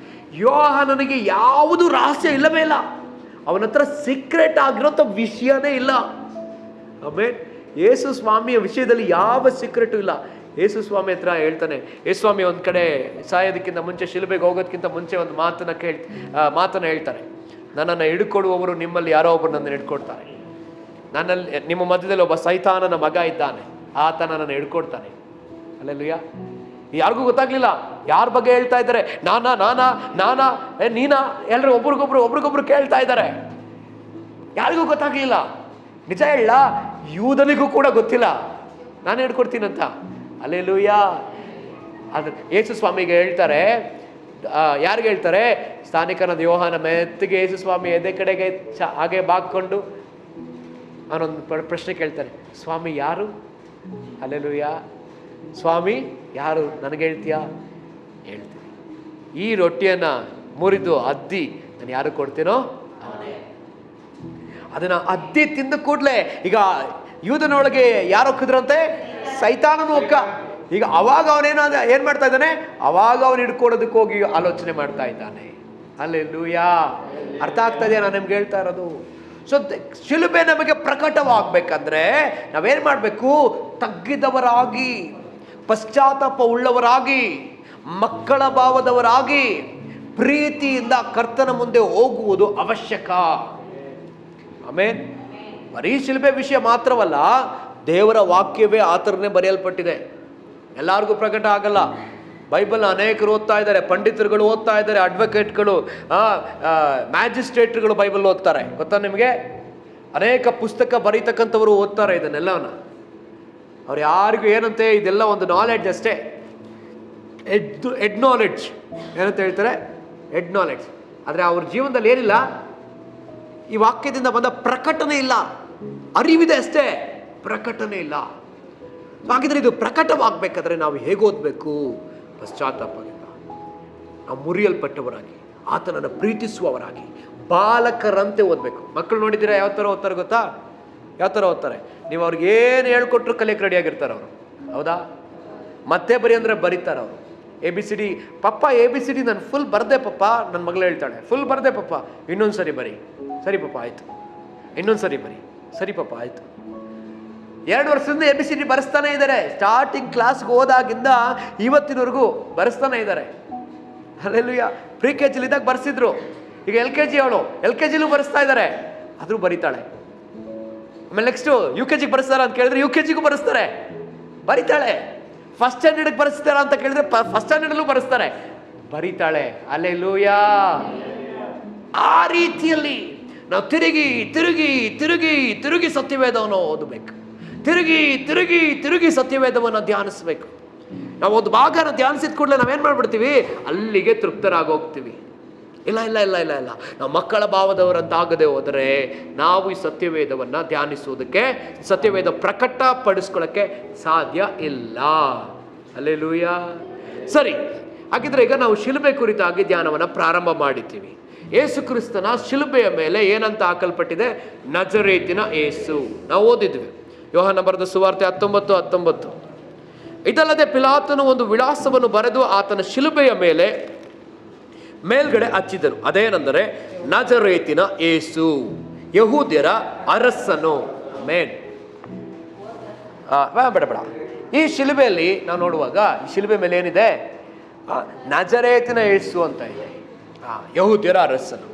ಯೋಹಾನನಿಗೆ ಯಾವುದು ರಹಸ್ಯ ಇಲ್ಲವೇ ಇಲ್ಲ. ಅವನ ಹತ್ರ ಸೀಕ್ರೆಟ್ ಆಗಿರೋಂಥ ವಿಷಯನೇ ಇಲ್ಲ. ಆಮೇಲೆ ಯೇಸು ಸ್ವಾಮಿಯ ವಿಷಯದಲ್ಲಿ ಯಾವ ಸೀಕ್ರೆಟು ಇಲ್ಲ. ಯೇಸು ಸ್ವಾಮಿ ಹತ್ರ ಹೇಳ್ತಾನೆ. ಯೇಸು ಸ್ವಾಮಿ ಒಂದು ಕಡೆ ಸಾಯೋದಕ್ಕಿಂತ ಮುಂಚೆ, ಶಿಲುಬೆಗೆ ಹೋಗೋದಕ್ಕಿಂತ ಮುಂಚೆ ಒಂದು ಮಾತನ್ನ ಹೇಳ್ತಾರೆ. ನನ್ನನ್ನು ಹಿಡ್ಕೊಡುವವರು ನಿಮ್ಮಲ್ಲಿ ಯಾರೋ ಒಬ್ಬರು ನನ್ನ ಹಿಡ್ಕೊಡ್ತಾರೆ. ನನ್ನಲ್ಲಿ, ನಿಮ್ಮ ಮಧ್ಯದಲ್ಲಿ ಒಬ್ಬ ಸೈತಾನನ ಮಗ ಇದ್ದಾನೆ, ಆತ ನನ್ನನ್ನು ಹಿಡ್ಕೊಡ್ತಾನೆ. ಹಲ್ಲೆಲೂಯಾ. ಯಾರಿಗೂ ಗೊತ್ತಾಗ್ಲಿಲ್ಲ ಯಾರ ಬಗ್ಗೆ ಹೇಳ್ತಾ ಇದ್ದಾರೆ. ನಾನಾ ನೀನಾ, ಎಲ್ಲರೂ ಒಬ್ರಿಗೊಬ್ರು ಕೇಳ್ತಾ ಇದ್ದಾರೆ. ಯಾರಿಗೂ ಗೊತ್ತಾಗ್ಲಿಲ್ಲ. ನಿಜ ಹೇಳ, ಯೂದನಿಗೂ ಕೂಡ ಗೊತ್ತಿಲ್ಲ ನಾನು ಹಿಡ್ಕೊಡ್ತೀನಂತ. ಹಲ್ಲೆಲೂಯಾ. ಅದು ಯೇಸು ಸ್ವಾಮಿಗೆ ಹೇಳ್ತಾರೆ. ಯಾರಿಗೆ ಹೇಳ್ತಾರೆ? ಸ್ಥಾನಿಕನಾದ ಯೋಹಾನ ಮೆತ್ತಿಗೆ ಯೇಸು ಸ್ವಾಮಿ ಎದೆ ಕಡೆಗೆ ಹಾಗೆ ಬಾಗ್ಕೊಂಡು ಅವನೊಂದು ಪ್ರಶ್ನೆ ಕೇಳ್ತಾನೆ. ಸ್ವಾಮಿ ಯಾರು? ಹಲ್ಲೆಲೂಯಾ. ಸ್ವಾಮಿ ಯಾರು ನನಗೆ ಹೇಳ್ತೀಯಾ? ಹೇಳ್ತೀನಿ. ಈ ರೊಟ್ಟಿಯನ್ನ ಮುರಿದು ಅದ್ದಿ ನಾನು ಯಾರು ಕೊಡ್ತೀನೋ ಅವನೇ. ಅದನ್ನ ಅದ್ದಿ ತಿಂದ ಕೂಡಲೇ ಈಗ ಯೂದನೊಳಗೆ ಯಾರು ಹೊಕ್ಕಿದ್ರಂತೆ? ಸೈತಾನನು ಹೊಕ್ಕ. ಈಗ ಅವಾಗ ಏನ್ ಮಾಡ್ತಾ ಇದ್ದಾನೆ? ಅವಾಗ ಅವನು ಹಿಡ್ಕೊಡೋದಕ್ಕೆ ಹೋಗಿ ಆಲೋಚನೆ ಮಾಡ್ತಾ ಇದ್ದಾನೆ. ಹಲ್ಲೆಲೂಯಾ. ಅರ್ಥ ಆಗ್ತಾ ಇದೆಯಾ ನಾನು ನಿಮ್ಗೆ ಹೇಳ್ತಾ ಇರೋದು? ಸೊ ಶಿಲುಬೆ ನಮಗೆ ಪ್ರಕಟವಾಗಬೇಕಂದ್ರೆ ನಾವೇನ್ ಮಾಡಬೇಕು? ತಗ್ಗಿದವರಾಗಿ, ಪಶ್ಚಾತ್ತಾಪ ಉಳ್ಳವರಾಗಿ, ಮಕ್ಕಳ ಭಾವದವರಾಗಿ, ಪ್ರೀತಿಯಿಂದ ಕರ್ತನ ಮುಂದೆ ಹೋಗುವುದು ಅವಶ್ಯಕ. ಆಮೇನ್. ಬರೀ ಶಿಲುಬೆ ವಿಷಯ ಮಾತ್ರವಲ್ಲ, ದೇವರ ವಾಕ್ಯವೇ ಆ ಥರನೇ ಬರೆಯಲ್ಪಟ್ಟಿದೆ. ಎಲ್ಲರಿಗೂ ಪ್ರಕಟ ಆಗಲ್ಲ. ಬೈಬಲ್ ಅನೇಕರು ಓದ್ತಾ ಇದ್ದಾರೆ, ಪಂಡಿತರುಗಳು ಓದ್ತಾ ಇದ್ದಾರೆ, ಅಡ್ವೊಕೇಟ್ಗಳು, ಮ್ಯಾಜಿಸ್ಟ್ರೇಟ್ಗಳು ಬೈಬಲ್ ಓದ್ತಾರೆ. ಗೊತ್ತಾ ನಿಮಗೆ? ಅನೇಕ ಪುಸ್ತಕ ಬರೀತಕ್ಕಂಥವರು ಓದ್ತಾರೆ ಇದನ್ನೆಲ್ಲವನ್ನ. ಅವ್ರು ಯಾರಿಗೂ ಏನಂತೆ, ಇದೆಲ್ಲ ಒಂದು ನಾಲೆಡ್ಜ್ ಅಷ್ಟೇ. ಎಡ್ ನಾಲೆಡ್ಜ್ ಏನಂತ ಹೇಳ್ತಾರೆ? Ed knowledge. ಆದರೆ ಅವ್ರ ಜೀವನದಲ್ಲಿ ಏನಿಲ್ಲ, ಈ ವಾಕ್ಯದಿಂದ ಬಂದ ಪ್ರಕಟಣೆ ಇಲ್ಲ. ಅರಿವಿದೆ ಅಷ್ಟೇ, ಪ್ರಕಟಣೆ ಇಲ್ಲ. ಹಾಗಿದ್ರೆ ಇದು ಪ್ರಕಟವಾಗಬೇಕಾದ್ರೆ ನಾವು ಹೇಗೆ ಓದಬೇಕು? ಪಶ್ಚಾತ್ತಾಪದಿಂದ, ನಾವು ಮುರಿಯಲ್ಪಟ್ಟವರಾಗಿ, ಆತನನ್ನು ಪ್ರೀತಿಸುವವರಾಗಿ, ಬಾಲಕರಂತೆ ಓದಬೇಕು. ಮಕ್ಕಳು ನೋಡಿದ್ದೀರಾ ಯಾವ ಥರ ಓದ್ತಾರೆ ಗೊತ್ತಾ? ಯಾವ ಥರ ಓದ್ತಾರೆ? ನೀವು ಅವ್ರಿಗೆ ಏನು ಹೇಳ್ಕೊಟ್ರು ಕಲಿಯಕ್ಕೆ ರೆಡಿಯಾಗಿರ್ತಾರೆ ಅವರು. ಹೌದಾ? ಮತ್ತೆ ಬರಿ ಅಂದರೆ ಬರೀತಾರೆ ಅವರು. ABCD ಪಪ್ಪ, ABCD ನಾನು ಫುಲ್ ಬರದೆ ಪಪ್ಪ. ನನ್ನ ಮಗಳು ಹೇಳ್ತಾಳೆ, ಫುಲ್ ಬರದೆ ಪಪ್ಪ. ಇನ್ನೊಂದು ಸರಿ ಬರಿ. ಸರಿ ಪಪ್ಪ ಆಯಿತು. ಇನ್ನೊಂದು ಸರಿ ಬರಿ. ಸರಿ ಪಪ್ಪ ಆಯಿತು. 2 ವರ್ಷದಿಂದ ABCD ಬರೆಸ್ತಾನೆ ಇದ್ದಾರೆ. ಸ್ಟಾರ್ಟಿಂಗ್ ಕ್ಲಾಸ್ಗೆ ಹೋದಾಗಿಂದ ಇವತ್ತಿನವರೆಗೂ ಬರೆಸ್ತಾನೆ ಇದ್ದಾರೆ. ಹಲ್ಲೆಲೂಯಾ. ಪ್ರೀ KG ಇದ್ದಾಗ ಬರೆಸಿದ್ರು. ಈಗ LKG ಅವಳು, LKGಲೂ ಬರೆಸ್ತಾ ಇದ್ದಾರೆ. ಆದರೂ ಬರೀತಾಳೆ. ಆಮೇಲೆ ನೆಕ್ಸ್ಟು UKG ಬರೆಸ್ತಾರ ಅಂತ ಕೇಳಿದ್ರೆ UKGಗೂ ಬರೆಸ್ತಾರೆ, ಬರೀತಾಳೆ. ಫಸ್ಟ್ ಸ್ಟ್ಯಾಂಡರ್ಡ್ಗೆ ಬರೆಸ್ತಾರ ಅಂತ ಕೇಳಿದ್ರೆ ಫಸ್ಟ್ ಸ್ಟ್ಯಾಂಡರ್ಡಲ್ಲೂ ಬರೆಸ್ತಾರೆ, ಬರೀತಾಳೆ. ಹಲ್ಲೆಲೂಯಾ. ಆ ರೀತಿಯಲ್ಲಿ ನಾವು ತಿರುಗಿ ತಿರುಗಿ ತಿರುಗಿ ತಿರುಗಿ ಸತ್ಯವೇದವನ್ನು ಓದಬೇಕು. ತಿರುಗಿ ತಿರುಗಿ ತಿರುಗಿ ಸತ್ಯವೇದವನ್ನು ಧ್ಯಾನಿಸ್ಬೇಕು. ನಾವು ಒಂದು ಭಾಗನ ಧ್ಯಾನಿಸಿದ ಕೂಡಲೇ ನಾವೇನು ಮಾಡ್ಬಿಡ್ತೀವಿ? ಅಲ್ಲಿಗೆ ತೃಪ್ತರಾಗೋಗ್ತೀವಿ. ಇಲ್ಲ ಇಲ್ಲ ಇಲ್ಲ ಇಲ್ಲ ಇಲ್ಲ ನಾವು ಮಕ್ಕಳ ಭಾವದವರಂತಾಗದೆ ಹೋದರೆ ನಾವು ಈ ಸತ್ಯವೇದವನ್ನು ಧ್ಯಾನಿಸುವುದಕ್ಕೆ, ಸತ್ಯವೇದ ಪ್ರಕಟಪಡಿಸ್ಕೊಳ್ಳೋಕ್ಕೆ ಸಾಧ್ಯ ಇಲ್ಲ. ಹಲ್ಲೆಲೂಯಾ. ಸರಿ, ಹಾಗಿದ್ರೆ ಈಗ ನಾವು ಶಿಲುಬೆ ಕುರಿತಾಗಿ ಧ್ಯಾನವನ್ನು ಪ್ರಾರಂಭ ಮಾಡಿದ್ದೀವಿ. ಯೇಸು ಕ್ರಿಸ್ತನ ಶಿಲುಬೆಯ ಮೇಲೆ ಏನಂತ ಹಾಕಲ್ಪಟ್ಟಿದೆ? ನಜರೇತಿನ ಯೇಸು. ನಾವು ಓದಿದ್ವಿ ಯೋಹಾನ ಬರೆದ ಸುವಾರ್ತೆ 19:19. ಇದಲ್ಲದೆ ಪಿಲಾತನು ಒಂದು ವಿಳಾಸವನ್ನು ಬರೆದು ಆತನ ಶಿಲುಬೆಯ ಮೇಲೆ ಮೇಲ್ಗಡೆ ಹಚ್ಚಿದರು. ಅದೇನೆಂದರೆ ನಜರೇತಿನ ಯೇಸು, ಯಹೂದ್ಯರ ಅರಸನು. ಬೇಡ. ಈ ಶಿಲುಬೆಯಲ್ಲಿ ನಾವು ನೋಡುವಾಗ, ಈ ಶಿಲುಬೆ ಮೇಲೆ ಏನಿದೆ? ನಜರೇತಿನ ಯೇಸು ಅಂತ ಇದೆ, ಯಹೂದ್ಯರ ಅರಸನು.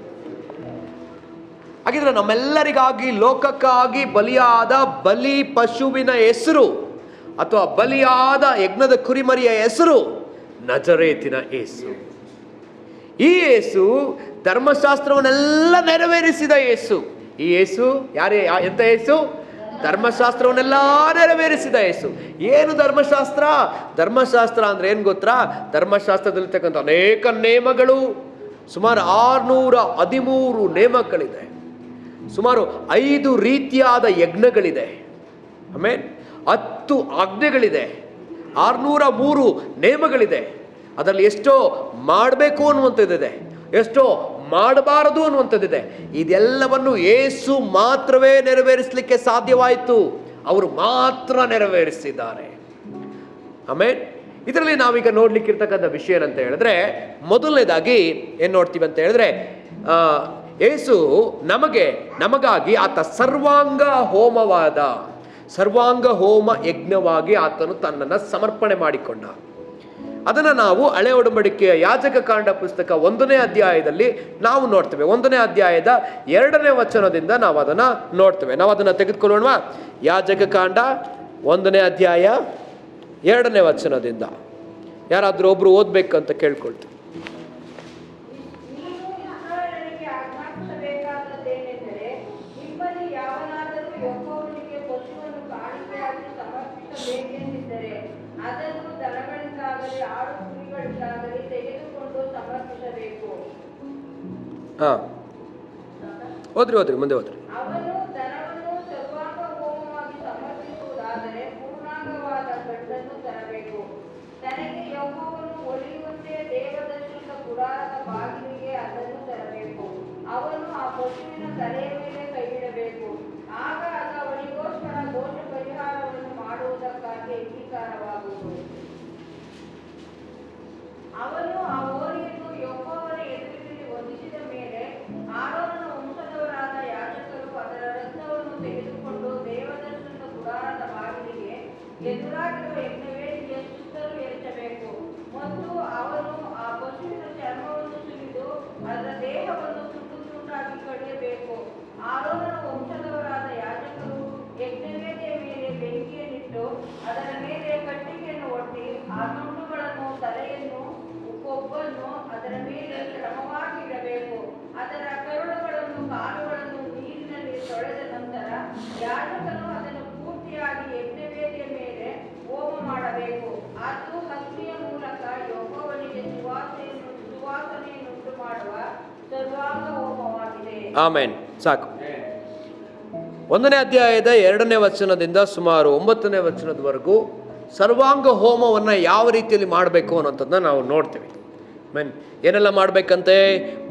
ಹಾಗಿದ್ರೆ ನಮ್ಮೆಲ್ಲರಿಗಾಗಿ ಲೋಕಕ್ಕಾಗಿ ಬಲಿಯಾದ ಬಲಿ ಪಶುವಿನ ಹೆಸರು ಅಥವಾ ಬಲಿಯಾದ ಯಜ್ಞದ ಕುರಿಮರಿಯ ಹೆಸರು ನಜರೇತಿನ ಯೇಸು. ಈ ಯೇಸು ಧರ್ಮಶಾಸ್ತ್ರವನ್ನೆಲ್ಲ ನೆರವೇರಿಸಿದ ಯೇಸು. ಈ ಯೇಸು ಎಂತ ಯೇಸು? ಧರ್ಮಶಾಸ್ತ್ರವನ್ನೆಲ್ಲ ನೆರವೇರಿಸಿದ ಯೇಸು. ಏನು ಧರ್ಮಶಾಸ್ತ್ರ? ಧರ್ಮಶಾಸ್ತ್ರ ಅಂದ್ರೆ ಏನು ಗೊತ್ತಾ? ಧರ್ಮಶಾಸ್ತ್ರದಲ್ಲಿರ್ತಕ್ಕಂಥ ಅನೇಕ ನೇಮಗಳು, ಸುಮಾರು 613 ನೇಮಗಳಿದೆ, ಸುಮಾರು 5 ರೀತಿಯಾದ ಯಜ್ಞಗಳಿದೆ, ಆಮೇಲೆ 10 ಆಜ್ಞೆಗಳಿದೆ, 603 ನೇಮಗಳಿದೆ. ಅದರಲ್ಲಿ ಎಷ್ಟೋ ಮಾಡಬೇಕು ಅನ್ನುವಂಥದ್ದಿದೆ, ಎಷ್ಟೋ ಮಾಡಬಾರದು ಅನ್ನುವಂಥದ್ದಿದೆ. ಇದೆಲ್ಲವನ್ನು ಯೇಸು ಮಾತ್ರವೇ ನೆರವೇರಿಸಲಿಕ್ಕೆ ಸಾಧ್ಯವಾಯಿತು. ಅವರು ಮಾತ್ರ ನೆರವೇರಿಸಿದ್ದಾರೆ. ಆಮೇಲೆ ಇದರಲ್ಲಿ ನಾವೀಗ ನೋಡ್ಲಿಕ್ಕಿರ್ತಕ್ಕಂಥ ವಿಷಯ ಏನಂತ ಹೇಳಿದ್ರೆ, ಮೊದಲನೇದಾಗಿ ಏನು ನೋಡ್ತೀವಿ ಅಂತ ಹೇಳಿದ್ರೆ, ಯೇಸು ನಮಗಾಗಿ ಆತ ಸರ್ವಾಂಗ ಹೋಮ ಯಜ್ಞವಾಗಿ ಆತನು ತನ್ನನ್ನು ಸಮರ್ಪಣೆ ಮಾಡಿಕೊಂಡ. ಅದನ್ನು ನಾವು ಹಳೆ ಒಡಂಬಡಿಕೆಯ ಯಾಜಕ ಕಾಂಡ ಪುಸ್ತಕ 1ನೇ ಅಧ್ಯಾಯದಲ್ಲಿ ನಾವು ನೋಡ್ತೇವೆ. 1ನೇ ಅಧ್ಯಾಯದ 2ನೇ ವಚನದಿಂದ ನಾವು ಅದನ್ನು ನೋಡ್ತೇವೆ. ನಾವು ಅದನ್ನು ತೆಗೆದುಕೊಳ್ಳೋಣ. ಯಾಜಕ ಕಾಂಡ 1ನೇ ಅಧ್ಯಾಯ 2ನೇ ವಚನದಿಂದ ಯಾರಾದರೂ ಒಬ್ರು ಓದ್ಬೇಕಂತ ಕೇಳ್ಕೊಳ್ತೀವಿ. ಅದನ್ನು ದನಗಳಿಂದಾಗಲಿ ಆಡು ಕುರಿಗಳಿಂದಾಗಲಿ ತೆಗೆದುಕೊಂಡು ಸಮರ್ಪಿಸಬೇಕು. ಓದ್ರಿ ಮುಂದೆ ಓದ್ರಿ. ಅವನು ದನವನ್ನು ಸರ್ವಾಂಗ ಹೋಮವಾಗಿ ಸಮರ್ಪಿಸುವುದಾದರೆ ಪೂರ್ಣಾಂಗವಾದ ಗಂಡನ್ನು ತರಬೇಕು. ತನಗೆ ಯೆಹೋವನು ಒಲಿಯುವಂತೆ ದೇವದರ್ಶನದ ಗುಡಾರದ ಬಾಗಿಲಿಗೆ ಅದನ್ನು ತರಬೇಕು. ಅವನು ಆ ಪಶುವಿನ ತಲೆಯ ಮೇಲೆ ಕೈಯಿಡಬೇಕು. ಆಗ ಅದು ಅವನಿಗೋಸ್ಕರ ದೋಷ ಪರಿಹಾರವನ್ನು ಮಾಡುವುದಕ್ಕಾಗಿ ಅಂಗೀಕಾರವಾಗುವುದು. ಅವನು ಆ ಹೋರಿಯನ್ನು ಯೆಹೋವನ ಎದುರಿನಲ್ಲಿ ವಧಿಸಿದ ಮೇಲೆ ಆರೋನನ ವಂಶದವರಾದ ಯಾಜಕರು ಅದರ ರಕ್ತವನ್ನು ತೆಗೆದುಕೊಂಡು ದೇವದರ್ಶನದ ಗುಡಾರದ ಬಾಗಿಲಿಗೆ ಎದುರಾಗಿರುವ ಯಜ್ಞವೇದಿಯ ಸುತ್ತಲೂ ಎರಚಬೇಕು. ಮತ್ತು ಅವನು ಆ ಪಶುವಿನ ಚರ್ಮವನ್ನು ಸುಲಿದು ಅದರ ದೇಹವನ್ನು ತುಂಡಾಗಿ ಕಡಿಯಬೇಕು. ಆರೋನನ ವಂಶದವರಾದ ಯಾಜಕರು ಯಜ್ಞವೇದಿಯ ಮೇಲೆ ಬೆಂಕಿಯನ್ನಿಟ್ಟು ಅದರ ಮೇಲೆ ಕಟ್ಟಿಗೆಯನ್ನು ಒಡ್ಡಿ ಆ ತುಂಡುಗಳನ್ನು, ತಲೆಯನ್ನು, ಕೊಬ್ಬನ್ನು ಅದರ ಮೇಲೆ ಕ್ರಮವಾಗಿ ಇಡಬೇಕು. ಅದರ ಕರುಳುಗಳನ್ನು, ಕಾಲುಗಳನ್ನು ನೀರಿನಲ್ಲಿ ತೊಳೆದ ನಂತರ ಯಾಜಕನು ಅದನ್ನು ಪೂರ್ತಿಯಾಗಿ ಯಜ್ಞವೇದಿಯ ಮೇಲೆ ಹೋಮ ಮಾಡಬೇಕು. ಅದು ಅಗ್ನಿಯ ಮೂಲಕ ಯೆಹೋವನಿಗೆ ಸುವಾಸನೆಯನ್ನುಂಟು ಮಾಡುವ ಸರ್ವಾಂಗ ಹೋಮವಾಗಿದೆ. ಆಮೆನ್. ಸಾಕು. 1ನೇ ಅಧ್ಯಾಯದ 2ನೇ ವಚನದಿಂದ ಸುಮಾರು 9ನೇ ವಚನದವರೆಗೂ ಸರ್ವಾಂಗ ಹೋಮವನ್ನು ಯಾವ ರೀತಿಯಲ್ಲಿ ಮಾಡಬೇಕು ಅನ್ನೋಂಥದ್ದನ್ನ ನಾವು ನೋಡ್ತೀವಿ. ಏನೆಲ್ಲ ಮಾಡಬೇಕಂತೆ?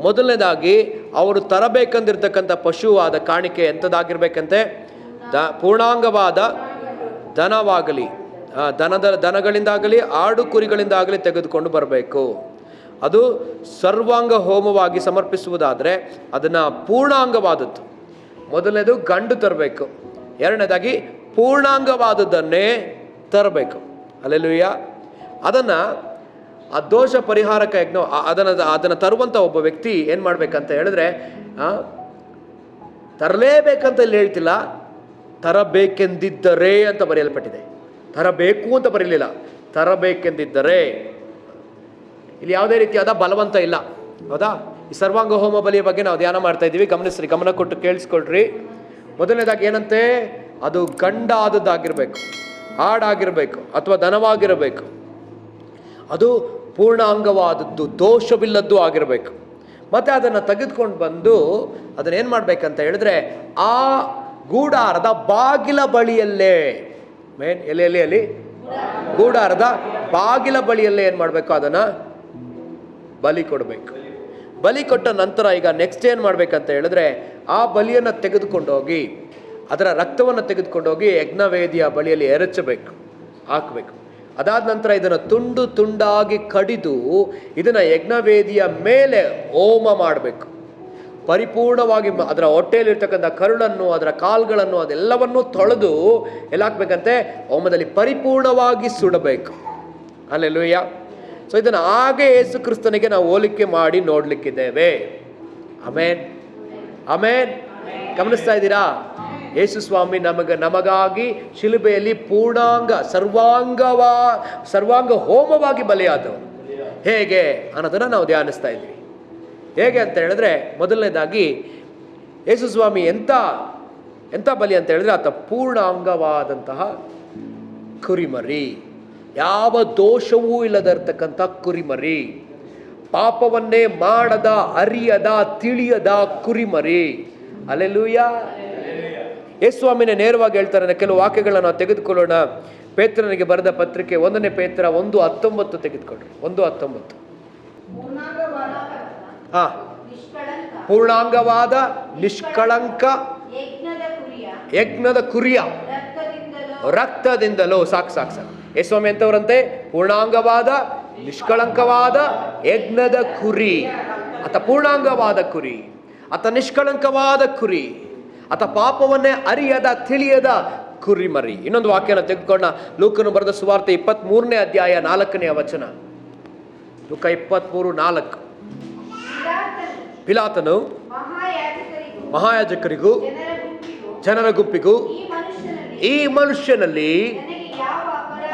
ಮೊದಲನೇದಾಗಿ ಅವರು ತರಬೇಕಂದಿರ್ತಕ್ಕಂಥ ಪಶುವಾದ ಕಾಣಿಕೆ ಎಂಥದ್ದಾಗಿರ್ಬೇಕಂತೆ? ಪೂರ್ಣಾಂಗವಾದ ದನವಾಗಲಿ, ದನಗಳಿಂದಾಗಲಿ ಆಡು ಕುರಿಗಳಿಂದಾಗಲಿ ತೆಗೆದುಕೊಂಡು ಬರಬೇಕು. ಅದು ಸರ್ವಾಂಗ ಹೋಮವಾಗಿ ಸಮರ್ಪಿಸುವುದಾದರೆ ಅದನ್ನು ಪೂರ್ಣಾಂಗವಾದದ್ದು, ಮೊದಲನೇದು ಗಂಡು ತರಬೇಕು, ಎರಡನೇದಾಗಿ ಪೂರ್ಣಾಂಗವಾದದ್ದನ್ನೇ ತರಬೇಕು. ಅಲ್ಲೆಲೂಯ. ಅದನ್ನು ಆ ದೋಷ ಪರಿಹಾರಕ ಯಜ್ಞ ಅದನ್ನು ತರುವಂಥ ಒಬ್ಬ ವ್ಯಕ್ತಿ ಏನು ಮಾಡಬೇಕಂತ ಹೇಳಿದ್ರೆ, ತರಲೇಬೇಕಂತ ಇಲ್ಲಿ ಹೇಳ್ತಿಲ್ಲ, ತರಬೇಕೆಂದಿದ್ದರೆ ಅಂತ ಬರೆಯಲ್ಪಟ್ಟಿದೆ. ತರಬೇಕು ಅಂತ ಬರೀಲಿಲ್ಲ, ತರಬೇಕೆಂದಿದ್ದರೆ. ಇಲ್ಲಿ ಯಾವುದೇ ರೀತಿಯಾದ ಬಲವಂತ ಇಲ್ಲ, ಹೌದಾ? ಈ ಸರ್ವಾಂಗ ಹೋಮ ಬಲಿಯ ಬಗ್ಗೆ ನಾವು ಧ್ಯಾನ ಮಾಡ್ತಾ ಇದ್ದೀವಿ. ಗಮನಿಸ್ರಿ, ಗಮನ ಕೊಟ್ಟು ಕೇಳಿಸ್ಕೊಳ್ರಿ. ಮೊದಲನೇದಾಗಿ ಏನಂತೆ? ಅದು ಗಂಡಾದದ್ದಾಗಿರ್ಬೇಕು, ಹಾಡಾಗಿರ್ಬೇಕು ಅಥವಾ ದನವಾಗಿರಬೇಕು. ಅದು ಪೂರ್ಣಾಂಗವಾದದ್ದು, ದೋಷವಿಲ್ಲದ್ದು ಆಗಿರಬೇಕು. ಮತ್ತು ಅದನ್ನು ತೆಗೆದುಕೊಂಡು ಬಂದು ಅದನ್ನೇನು ಮಾಡಬೇಕಂತ ಹೇಳಿದ್ರೆ, ಆ ಗೂಡಾರದ ಬಾಗಿಲ ಬಳಿಯಲ್ಲೇ, ಎಲ್ಲಿ ಗೂಡಾರದ ಬಾಗಿಲ ಬಳಿಯಲ್ಲೇ ಏನು ಮಾಡಬೇಕು? ಅದನ್ನು ಬಲಿ ಕೊಡಬೇಕು. ಬಲಿ ಕೊಟ್ಟ ನಂತರ ಈಗ ನೆಕ್ಸ್ಟ್ ಏನು ಮಾಡಬೇಕಂತ ಹೇಳಿದ್ರೆ, ಆ ಬಲಿಯನ್ನು ತೆಗೆದುಕೊಂಡೋಗಿ ಅದರ ರಕ್ತವನ್ನು ತೆಗೆದುಕೊಂಡೋಗಿ ಯಜ್ಞವೇದಿಯ ಬಳಿಯಲ್ಲಿ ಎರಚಬೇಕು, ಹಾಕಬೇಕು. ಅದಾದ ನಂತರ ಇದನ್ನು ತುಂಡು ತುಂಡಾಗಿ ಕಡಿದು ಇದನ್ನು ಯಜ್ಞವೇದಿಯ ಮೇಲೆ ಹೋಮ ಮಾಡಬೇಕು. ಪರಿಪೂರ್ಣವಾಗಿ ಅದರ ಹೊಟ್ಟೆಯಲ್ಲಿರ್ತಕ್ಕಂಥ ಕರುಳನ್ನು, ಅದರ ಕಾಲುಗಳನ್ನು, ಅದೆಲ್ಲವನ್ನೂ ತೊಳೆದು ಎಲ್ಲ ಹಾಕ್ಬೇಕಂತೆ, ಹೋಮದಲ್ಲಿ ಪರಿಪೂರ್ಣವಾಗಿ ಸುಡಬೇಕು. ಅಲ್ಲೆಲೂಯ್ಯ. ಸೊ ಇದನ್ನು ಹಾಗೆ ಯೇಸು ಕ್ರಿಸ್ತನಿಗೆ ನಾವು ಹೋಲಿಕೆ ಮಾಡಿ ನೋಡ್ಲಿಕ್ಕಿದ್ದೇವೆ. ಆಮೇನ್, ಆಮೇನ್. ಗಮನಿಸ್ತಾ ಇದ್ದೀರಾ? ಯೇಸು ಸ್ವಾಮಿ ನಮಗಾಗಿ ಶಿಲುಬೆಯಲ್ಲಿ ಪೂರ್ಣಾಂಗ ಸರ್ವಾಂಗ ಹೋಮವಾಗಿ ಬಲಿಯಾದವು. ಹೇಗೆ ಅನ್ನೋದನ್ನು ನಾವು ಧ್ಯಾನಿಸ್ತಾ ಇದ್ವಿ. ಹೇಗೆ ಅಂತ ಹೇಳಿದ್ರೆ, ಮೊದಲನೇದಾಗಿ ಯೇಸು ಸ್ವಾಮಿ ಎಂಥ ಬಲಿ ಅಂತ ಹೇಳಿದ್ರೆ, ಆತ ಪೂರ್ಣಾಂಗವಾದಂತಹ ಕುರಿಮರಿ, ಯಾವ ದೋಷವೂ ಇಲ್ಲದಿರ್ತಕ್ಕಂಥ ಕುರಿಮರಿ, ಪಾಪವನ್ನೇ ಮಾಡದ, ಅರಿಯದ, ತಿಳಿಯದ ಕುರಿಮರಿ. ಹಲ್ಲೆಲೂಯಾ. ಯೇಸು ಸ್ವಾಮಿನೇ ನೇರವಾಗಿ ಹೇಳ್ತಾರೆ. ಕೆಲವು ವಾಕ್ಯಗಳನ್ನು ನಾವು ತೆಗೆದುಕೊಳ್ಳೋಣ. ಪೇತ್ರನಿಗೆ ಬರೆದ ಪತ್ರಿಕೆ 1 ಪೇತ್ರ 1:19 ತೆಗೆದುಕೊಳ್ಳ್ರಿ. 1:19. ಪೂರ್ಣಾಂಗವಾದ ನಿಷ್ಕಳಂಕ ಯಜ್ಞದ ಕುರಿಯ ರಕ್ತದಿಂದಲೋ. ಸಾಕು. ಯೇಸು ಸ್ವಾಮಿ ಎಂತವರಂತೆ? ಪೂರ್ಣಾಂಗವಾದ ನಿಷ್ಕಳಂಕವಾದ ಯಜ್ಞದ ಕುರಿ. ಆತ ಪೂರ್ಣಾಂಗವಾದ ಕುರಿ, ಆತ ನಿಷ್ಕಳಂಕವಾದ ಕುರಿ, ಆತ ಪಾಪವನ್ನೇ ಅರಿಯದ, ತಿಳಿಯದ ಕುರಿಮರಿ. ಇನ್ನೊಂದು ವಾಕ್ಯನ ತೆಗೆದುಕೊಂಡ. ಲೂಕನು ಬರೆದ ಸುವಾರ್ತೆ 23ನೇ ಅಧ್ಯಾಯ 4ನೇ ವಚನ. ಲೂಕ 23:4. ಪಿಲಾತನು ಮಹಾಯಾಜಕರಿಗೂ ಜನರ ಗುಂಪಿಗೂ, ಈ ಮನುಷ್ಯನಲ್ಲಿ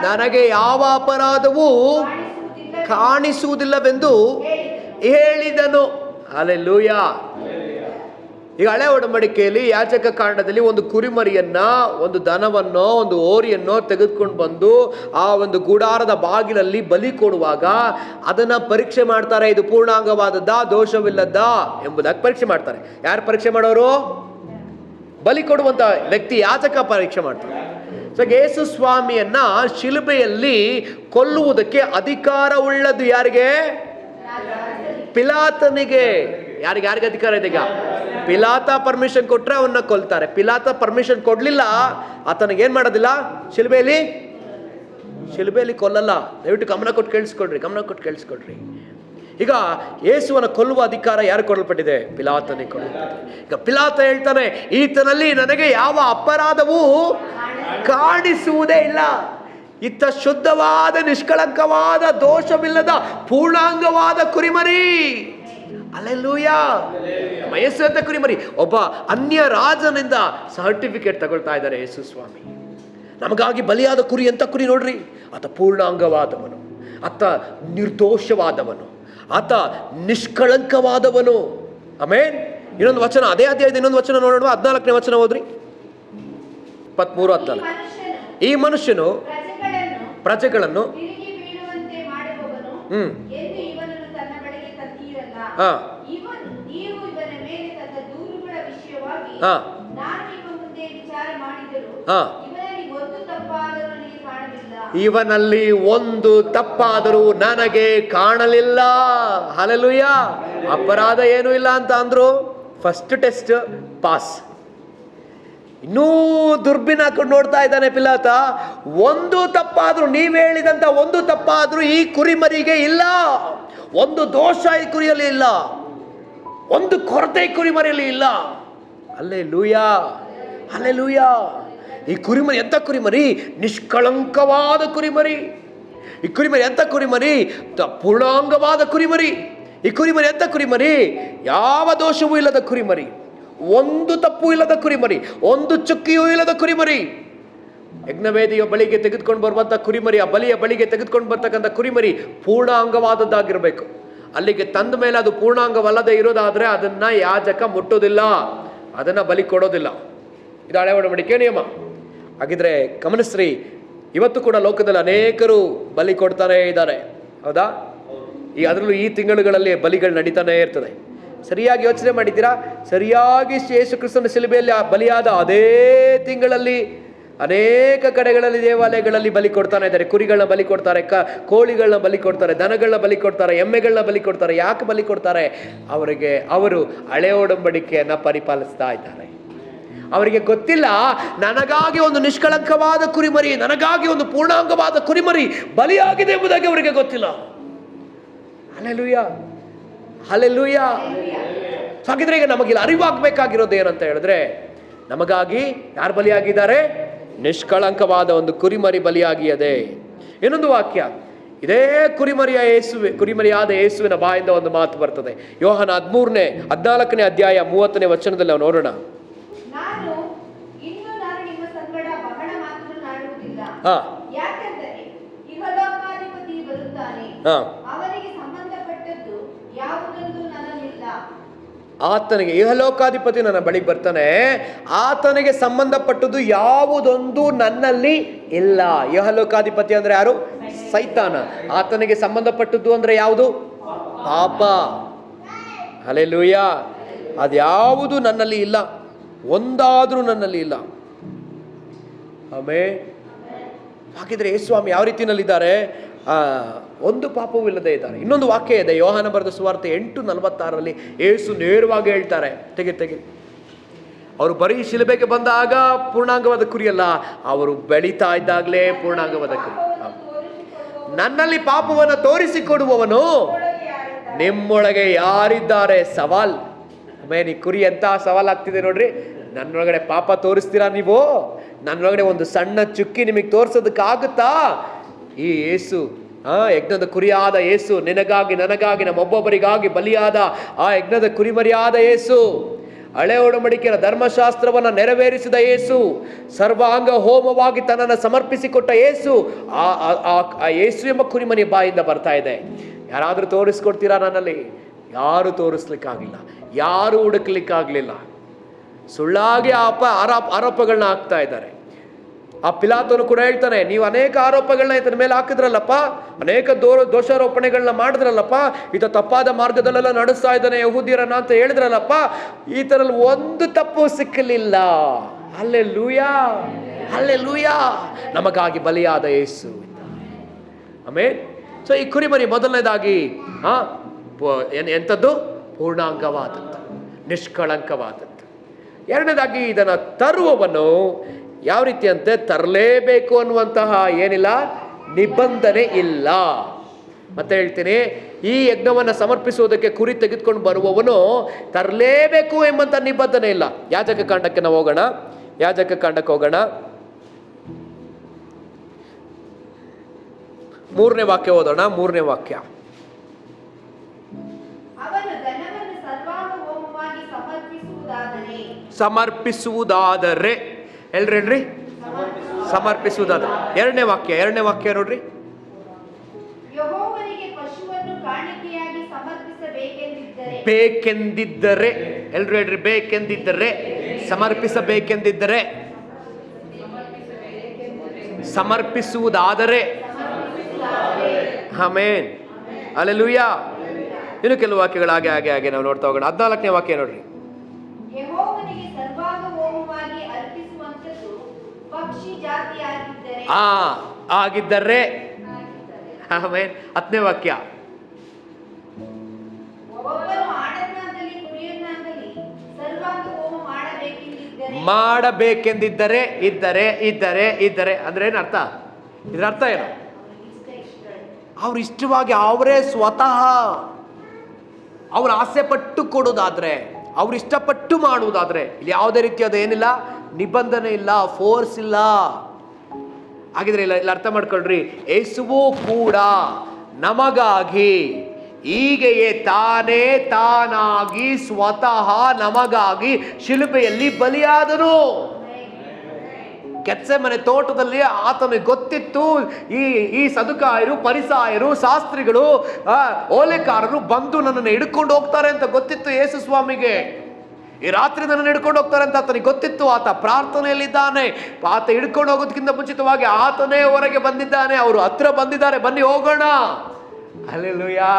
ನನಗೆ ಯಾವ ಅಪರಾಧವೂ ಕಾಣಿಸುವುದಿಲ್ಲವೆಂದು ಹೇಳಿದನು. ಹಲ್ಲೆಲೂಯಾ. ಈಗ ಹಳೆ ಒಡಂಬಡಿಕೆಯಲ್ಲಿ ಯಾಜಕ ಕಾಂಡದಲ್ಲಿ ಒಂದು ಕುರಿಮರಿಯನ್ನ, ಒಂದು ದನವನ್ನೋ, ಒಂದು ಹೋರಿಯನ್ನೋ ತೆಗೆದುಕೊಂಡು ಬಂದು ಆ ಒಂದು ಗುಡಾರದ ಬಾಗಿಲಲ್ಲಿ ಬಲಿ ಕೊಡುವಾಗ ಅದನ್ನ ಪರೀಕ್ಷೆ ಮಾಡ್ತಾರೆ. ಇದು ಪೂರ್ಣಾಂಗವಾದದ್ದ, ದೋಷವಿಲ್ಲದ ಎಂಬುದಾಗಿ ಪರೀಕ್ಷೆ ಮಾಡ್ತಾರೆ. ಯಾರು ಪರೀಕ್ಷೆ ಮಾಡೋರು? ಬಲಿ ಕೊಡುವಂತ ವ್ಯಕ್ತಿ, ಯಾಜಕ ಪರೀಕ್ಷೆ ಮಾಡ್ತಾರೆ. ಸೊ ಯೇಸು ಸ್ವಾಮಿಯನ್ನ ಶಿಲುಬೆಯಲ್ಲಿ ಕೊಲ್ಲುವುದಕ್ಕೆ ಅಧಿಕಾರ ಉಳ್ಳದು ಯಾರಿಗೆ? ಪಿಲಾತನಿಗೆ. ಯಾರಿಗೆ ಅಧಿಕಾರ ಇದೆ? ಈಗ ಪಿಲಾತ ಪರ್ಮಿಷನ್ ಕೊಟ್ರೆ ಅವನ್ನ ಕೊಲ್ತಾರೆ. ಪಿಲಾತ ಪರ್ಮಿಷನ್ ಕೊಡ್ಲಿಲ್ಲ, ಆತನಿಗೆ ಏನ್ ಮಾಡೋದಿಲ್ಲ, ಶಿಲುಬೆಯಲ್ಲಿ ಕೊಲ್ಲಲ್ಲ. ದಯವಿಟ್ಟು ಗಮನ ಕೊಟ್ಟು ಕೇಳಿಸ್ಕೊಡ್ರಿ. ಈಗ ಯೇಸುವನ್ನ ಕೊಲ್ಲುವ ಅಧಿಕಾರ ಯಾರು ಕೊಡಲ್ಪಟ್ಟಿದೆ? ಪಿಲಾತನಿಗೆ ಕೊಡಲ್ಪಟ್ಟಿದೆ. ಈಗ ಪಿಲಾತ ಹೇಳ್ತಾನೆ, ಈತನಲ್ಲಿ ನನಗೆ ಯಾವ ಅಪರಾಧವೂ ಕಾಣಿಸುವುದೇ ಇಲ್ಲ. ಇತ್ತ ಶುದ್ಧವಾದ, ನಿಷ್ಕಳಂಕವಾದ, ದೋಷವಿಲ್ಲದ, ಪೂರ್ಣಾಂಗವಾದ ಕುರಿಮರಿ. ಹಲ್ಲೆಲೂಯಾ. ಯೇಸು ಅಂತ ಕುರಿಮರಿ. ಒಬ್ಬ ಅನ್ಯ ರಾಜನಿಂದ ಸರ್ಟಿಫಿಕೇಟ್ ತಗೊಳ್ತಾ ಇದ್ದಾರೆ ಯೇಸು ಸ್ವಾಮಿ. ನಮಗಾಗಿ ಬಲಿಯಾದ ಕುರಿ ಅಂತ ಕುರಿ ನೋಡ್ರಿ. ಆತ ಪೂರ್ಣಾಂಗವಾದವನು, ಆತ ನಿರ್ದೋಷವಾದವನು, ಆತ ನಿಷ್ಕಳಂಕವಾದವನು. ಆಮೇನ್. ಇನ್ನೊಂದು ವಚನ, ಅದೇ ಅಧ್ಯಾಯದ ಇನ್ನೊಂದು ವಚನ ನೋಡೋಣ. 14ನೇ ವಚನ ಓದ್ರಿ. 23:14. ಈ ಮನುಷ್ಯನು ಪ್ರಜೆಗಳನ್ನು ಇವನಲ್ಲಿ ಒಂದು ತಪ್ಪಾದರೂ ನನಗೆ ಕಾಣಲಿಲ್ಲ. ಹಲ್ಲೆಲೂಯಾ. ಅಪರಾಧ ಏನೂ ಇಲ್ಲ ಅಂತ ಅಂದ್ರು. First test pass. ಇನ್ನೂ ದುರ್ಬಿನ್ ಹಾಕೊಂಡು ನೋಡ್ತಾ ಇದ್ದಾನೆ ಪಿಲಾತ. ಒಂದು ತಪ್ಪಾದ್ರೂ, ನೀವು ಹೇಳಿದಂತ ಒಂದು ತಪ್ಪಾದ್ರೂ ಈ ಕುರಿಮರಿಗೆ ಇಲ್ಲ. ಒಂದು ದೋಷ ಈ ಕುರಿಯಲ್ಲಿ ಇಲ್ಲ, ಒಂದು ಕೊರತೆ ಈ ಕುರಿಮರಿಯಲ್ಲಿ ಇಲ್ಲ. ಹಲ್ಲೆಲೂಯಾ. ಈ ಕುರಿಮರಿ ಎಂತ ಕುರಿಮರಿ? ನಿಷ್ಕಳಂಕವಾದ ಕುರಿಮರಿ. ಈ ಕುರಿಮರಿ ಎಂತ ಕುರಿಮರಿ? ಪೂರ್ಣಾಂಗವಾದ ಕುರಿಮರಿ. ಈ ಕುರಿಮರಿ ಎಂತ ಕುರಿಮರಿ? ಯಾವ ದೋಷವೂ ಇಲ್ಲದ ಕುರಿಮರಿ, ಒಂದು ತಪ್ಪು ಇಲ್ಲದ ಕುರಿಮರಿ, ಒಂದು ಚುಕ್ಕಿಯೂ ಇಲ್ಲದ ಕುರಿಮರಿ. ಯಜ್ಞವೇದಿಯ ಬಳಿಗೆ ತೆಗೆದುಕೊಂಡು ಬರುವಂತ ಕುರಿಮರಿ, ಆ ಬಲಿಯ ಬಳಿಗೆ ತೆಗೆದುಕೊಂಡು ಬರ್ತಕ್ಕಂಥ ಕುರಿಮರಿ ಪೂರ್ಣಾಂಗವಾದದ್ದಾಗಿರ್ಬೇಕು. ಅಲ್ಲಿಗೆ ತಂದ ಮೇಲೆ ಅದು ಪೂರ್ಣಾಂಗವಲ್ಲದೆ ಇರೋದಾದ್ರೆ ಅದನ್ನ ಯಾಜಕ ಮುಟ್ಟೋದಿಲ್ಲ, ಅದನ್ನ ಬಲಿ ಕೊಡೋದಿಲ್ಲ. ಇದು ಹಳೆ ಒಡಂಬಡಿಕೆ ನಿಯಮ. ಹಾಗಿದ್ರೆ ಗಮನಿಸ್ರಿ, ಇವತ್ತು ಕೂಡ ಲೋಕದಲ್ಲಿ ಅನೇಕರು ಬಲಿ ಕೊಡ್ತಾನೆ ಇದ್ದಾರೆ, ಹೌದಾ? ಅದರಲ್ಲೂ ಈ ತಿಂಗಳುಗಳಲ್ಲಿ ಬಲಿಗಳು ನಡೀತಾನೆ ಇರ್ತದೆ. ಸರಿಯಾಗಿ ಯೋಚನೆ ಮಾಡಿದ್ದೀರಾ? ಸರಿಯಾಗಿ ಯೇಸು ಕ್ರಿಸ್ತನ ಶಿಲುಬೆಯಲ್ಲಿ ಬಲಿಯಾದ ಅದೇ ತಿಂಗಳಲ್ಲಿ ಅನೇಕ ಕಡೆಗಳಲ್ಲಿ ದೇವಾಲಯಗಳಲ್ಲಿ ಬಲಿ ಕೊಡ್ತಾನೆ ಇದ್ದಾರೆ. ಕುರಿಗಳನ್ನ ಬಲಿ ಕೊಡ್ತಾರೆ, ಕೋಳಿಗಳನ್ನ ಬಲಿ ಕೊಡ್ತಾರೆ, ದನಗಳನ್ನ ಬಲಿ ಕೊಡ್ತಾರೆ, ಎಮ್ಮೆಗಳನ್ನ ಬಲಿ ಕೊಡ್ತಾರೆ. ಯಾಕೆ ಬಲಿ ಕೊಡ್ತಾರೆ? ಅವರು ಹಳೆ ಒಡಂಬಡಿಕೆಯನ್ನ ಪರಿಪಾಲಿಸ್ತಾ ಇದ್ದಾರೆ. ಅವರಿಗೆ ಗೊತ್ತಿಲ್ಲ, ನನಗಾಗಿ ಒಂದು ನಿಷ್ಕಳಂಕವಾದ ಕುರಿಮರಿ, ನನಗಾಗಿ ಒಂದು ಪೂರ್ಣಾಂಗವಾದ ಕುರಿಮರಿ ಬಲಿಯಾಗಿದೆ ಎಂಬುದಾಗಿ ಅವರಿಗೆ ಗೊತ್ತಿಲ್ಲ. ಹಲ್ಲೆಲೂಯಾ. ಹಾಗಿದ್ರೆ ಈಗ ನಮಗಿಲ್ಲಿ ಅರಿವಾಗಬೇಕಾಗಿರೋದು ಏನಂತ ಹೇಳಿದ್ರೆ, ನಮಗಾಗಿ ಯಾರು ಬಲಿಯಾಗಿದ್ದಾರೆ? ನಿಷ್ಕಳಂಕವಾದ ಒಂದು ಕುರಿಮರಿ ಬಲಿಯಾಗಿದೆ. ಇನ್ನೊಂದು ವಾಕ್ಯ, ಇದೇ ಕುರಿಮರಿಯಾದ ಯೇಸುವಿನ ಬಾಯಿಂದ ಒಂದು ಮಾತು ಬರ್ತದೆ. ಯೋಹನ 14ನೇ ಅಧ್ಯಾಯ 30ನೇ ವಚನದಲ್ಲಿ ನಾವು ನೋಡೋಣ. ನಾನು ನಿಮ್ಮ ಸಂಗಡ ಬಹಳ ಮಾತನಾಡುವುದಿಲ್ಲ, ಯಾಕೆಂದರೆ ಇಹಲೋಕಾಧಿಪತಿ ಬರುತ್ತಾನೆ, ಅವನಿಗೆ ಸಂಬಂಧಪಟ್ಟದ್ದು ಯಾವುದೊಂದು ನನ್ನಲ್ಲಿಲ್ಲ. ಆತನಿಗೆ, ಇಹಲೋಕಾಧಿಪತಿ ನನ್ನ ಬಳಿಗೆ ಬರ್ತಾನೆ, ಆತನಿಗೆ ಸಂಬಂಧಪಟ್ಟದ್ದು ಯಾವುದೊಂದು ನನ್ನಲ್ಲಿ ಇಲ್ಲ. ಇಹಲೋಕಾಧಿಪತಿ ಅಂದ್ರೆ ಯಾರು? ಸೈತಾನ. ಆತನಿಗೆ ಸಂಬಂಧಪಟ್ಟದ್ದು ಅಂದ್ರೆ ಯಾವುದು? ಪಾಪ. ಹಲ್ಲೆಲೂಯಾ. ಅದ್ಯಾವುದು ನನ್ನಲ್ಲಿ ಇಲ್ಲ, ಒಂದಾದ್ರೂ ನನ್ನಲ್ಲಿ ಇಲ್ಲ. ಆಮೇಲೆ ಹಾಗಿದ್ರೆ ಯೇಸುಸ್ವಾಮಿ ಯಾವ ರೀತಿಯಲ್ಲಿದ್ದಾರೆ? ಒಂದು ಪಾಪವೂ ಇಲ್ಲದೆ ಇದ್ದಾರೆ. ಇನ್ನೊಂದು ವಾಕ್ಯ ಇದೆ, ಯೋಹಾನ ಬರೆದ ಸುವಾರ್ತೆ 8:46 ಯೇಸು ನೇರವಾಗಿ ಹೇಳ್ತಾರೆ, ತೆಗೆ ಅವರು ಬರೀ ಶಿಲುಬೆಗೆ ಬಂದಾಗ ಪೂರ್ಣಾಂಗವಾದ ಕುರಿಯಲ್ಲ, ಅವರು ಬೆಳೀತಾ ಇದ್ದಾಗಲೇ ಪೂರ್ಣಾಂಗವಾದ ಕುರಿ. ನನ್ನಲ್ಲಿ ಪಾಪವನ್ನು ತೋರಿಸಿಕೊಡುವವನು ನಿಮ್ಮೊಳಗೆ ಯಾರಿದ್ದಾರೆ? ಸವಾಲ್. ಆಮೇಲೆ ಈ ಕುರಿ ಎಂತ ಸವಾಲ್ ಆಗ್ತಿದೆ ನೋಡ್ರಿ. ನನ್ನೊಳಗಡೆ ಪಾಪ ತೋರಿಸ್ತೀರಾ ನೀವು? ನನ್ನೊಳಗಡೆ ಒಂದು ಸಣ್ಣ ಚುಕ್ಕಿ ನಿಮಗೆ ತೋರಿಸೋದಕ್ಕಾಗುತ್ತಾ? ಈ ಯೇಸು, ಯಜ್ಞದ ಕುರಿಯಾದ ಯೇಸು, ನಿನಗಾಗಿ ನನಗಾಗಿ ನಮ್ಮೊಬ್ಬೊಬ್ಬರಿಗಾಗಿ ಬಲಿಯಾದ ಆ ಯಜ್ಞದ ಕುರಿಮರಿಯಾದ ಯೇಸು, ಹಳೆ ಒಡಂಬಡಿಕೆಯ ಧರ್ಮಶಾಸ್ತ್ರವನ್ನು ನೆರವೇರಿಸಿದ ಯೇಸು, ಸರ್ವಾಂಗ ಹೋಮವಾಗಿ ತನ್ನನ್ನು ಸಮರ್ಪಿಸಿಕೊಟ್ಟ ಯೇಸು, ಆ ಯೇಸು ಎಂಬ ಕುರಿಮರಿ ಬಾಯಿಂದ ಬರ್ತಾ ಇದೆ. ಯಾರಾದರೂ ತೋರಿಸ್ಕೊಡ್ತೀರಾ ನನ್ನಲ್ಲಿ? ಯಾರು ತೋರಿಸ್ಲಿಕ್ಕಾಗಲಿಲ್ಲ, ಯಾರು ಹುಡುಕ್ಲಿಕ್ಕಾಗಲಿಲ್ಲ. ಸುಳ್ಳಾಗಿ ಆರೋಪಗಳನ್ನ ಹಾಕ್ತಾ ಇದ್ದಾರೆ. ಆ ಪಿಲಾತನು ಕೂಡ ಹೇಳ್ತಾನೆ, ನೀವು ಅನೇಕ ಆರೋಪಗಳನ್ನ ಇದರ ಮೇಲೆ ಹಾಕಿದ್ರಲ್ಲಪ್ಪ, ಅನೇಕ ದೋಷಾರೋಪಣೆಗಳನ್ನ ಮಾಡಿದ್ರಲ್ಲಪ್ಪ, ಈತ ತಪ್ಪಾದ ಮಾರ್ಗದಲ್ಲೆಲ್ಲ ನಡೆಸ್ತಾ ಇದ್ದಾನೆ ಯಹೂದ್ಯರನ್ನ ಅಂತ ಹೇಳಿದ್ರಲ್ಲಪ್ಪ, ಈತರಲ್ಲಿ ಒಂದು ತಪ್ಪು ಸಿಕ್ಕಲಿಲ್ಲ. Hallelujah, hallelujah. ನಮಗಾಗಿ ಬಲಿಯಾದ ಯೇಸು. ಆಮೇಲೆ ಸೊ ಈ ಕುರಿಮರಿ ಮೊದಲನೇದಾಗಿ ಎಂಥದ್ದು? ಪೂರ್ಣಾಂಗವಾದದ್ದು, ನಿಷ್ಕಳಂಕವಾದದ್ದು. ಎರಡನೇದಾಗಿ ಇದನ್ನು ತರುವವನು ಯಾವ ರೀತಿ ಅಂತೆ? ತರಲೇಬೇಕು ಅನ್ನುವಂತಹ ಏನಿಲ್ಲ, ನಿಬಂಧನೆ ಇಲ್ಲ. ಮತ್ತೆ ಹೇಳ್ತೀನಿ, ಈ ಯಜ್ಞವನ್ನು ಸಮರ್ಪಿಸುವುದಕ್ಕೆ ಕುರಿ ತೆಗೆದುಕೊಂಡು ಬರುವವನು ತರಲೇಬೇಕು ಎಂಬಂತ ನಿಬಂಧನೆ ಇಲ್ಲ. ಯಾಜಕ ಕಾಂಡಕ್ಕೆ ನಾವು ಹೋಗೋಣ. ಯಾಜಕ ಕಾಂಡಕ್ಕೆ ಹೋಗೋಣ. 3ನೇ ವಾಕ್ಯ ಓದೋಣ. 3ನೇ ವಾಕ್ಯ. ಸಮರ್ಪಿಸುವುದಾದರೆ ಹೇಳ್ರಿ, ಸಮರ್ಪಿಸುವುದಾದರೆ. 2ನೇ ವಾಕ್ಯ ನೋಡ್ರಿ. ಬೇಕೆಂದಿದ್ದರೆ, ಎಲ್ರು ಹೇಳ್ರಿ, ಬೇಕೆಂದಿದ್ದರೆ, ಸಮರ್ಪಿಸಬೇಕೆಂದಿದ್ದರೆ, ಸಮರ್ಪಿಸುವುದಾದರೆ. Amen, hallelujah. ಇನ್ನು ಕೆಲವು ವಾಕ್ಯಗಳು ಹಾಗೆ ನಾವು ನೋಡ್ತಾ ಹೋಗೋಣ. 14ನೇ ವಾಕ್ಯ ನೋಡ್ರಿ. ಆಗಿದ್ದರೆ. ಆಮೆನ್. 10ನೇ ವಾಕ್ಯ. ಮಾಡಬೇಕೆಂದಿದ್ದರೆ, ಇದ್ದರೆ ಅಂದ್ರೆ ಏನು ಅರ್ಥ? ಇದ್ರ ಅರ್ಥ ಏನು? ಅವ್ರು ಇಷ್ಟವಾಗಿ ಅವರೇ ಸ್ವತಃ ಅವ್ರು ಆಸೆ ಪಟ್ಟು ಕೊಡೋದಾದ್ರೆ, ಅವ್ರು ಇಷ್ಟಪಟ್ಟು ಮಾಡುವುದಾದ್ರೆ, ಇಲ್ಲಿ ಯಾವುದೇ ರೀತಿಯಾದ ಏನಿಲ್ಲ, ನಿಬಂಧನೆ ಇಲ್ಲ, ಫೋರ್ಸ್ ಇಲ್ಲ. ಹಾಗಿದ್ರೆ ಇಲ್ಲ ಅರ್ಥ ಮಾಡ್ಕೊಳ್ರಿ, ಯೇಸುವು ಕೂಡ ನಮಗಾಗಿ ಹೀಗೆಯೇ ತಾನಾಗಿ ಸ್ವತಃ ನಮಗಾಗಿ ಶಿಲುಬೆಯಲ್ಲಿ ಬಲಿಯಾದನು. ಗೆತ್ಸೆಮನೆ ತೋಟದಲ್ಲಿ ಆತನಿಗೆ ಗೊತ್ತಿತ್ತು, ಈ ಸದುಕಾಯರು, ಪರಿಸಾಯರು, ಶಾಸ್ತ್ರಿಗಳು, ಓಲೆಕಾರರು ಬಂದು ನನ್ನನ್ನು ಹಿಡ್ಕೊಂಡು ಹೋಗ್ತಾರೆ ಅಂತ ಗೊತ್ತಿತ್ತು ಯೇಸು ಸ್ವಾಮಿಗೆ. ಈ ರಾತ್ರಿ ನನ್ನನ್ನು ಹಿಡ್ಕೊಂಡು ಹೋಗ್ತಾರೆ ಅಂತ ಆತನಿಗೆ ಗೊತ್ತಿತ್ತು. ಆತ ಪ್ರಾರ್ಥನೆಯಲ್ಲಿದ್ದಾನೆ. ಆತ ಹಿಡ್ಕೊಂಡು ಹೋಗೋದಕ್ಕಿಂತ ಮುಂಚಿತವಾಗಿ ಆತನೇ ಹೊರಗೆ ಬಂದಿದ್ದಾನೆ. ಅವರು ಹತ್ರ ಬಂದಿದ್ದಾರೆ, ಬನ್ನಿ ಹೋಗೋಣ. ಹಲ್ಲೆಲೂಯಾ.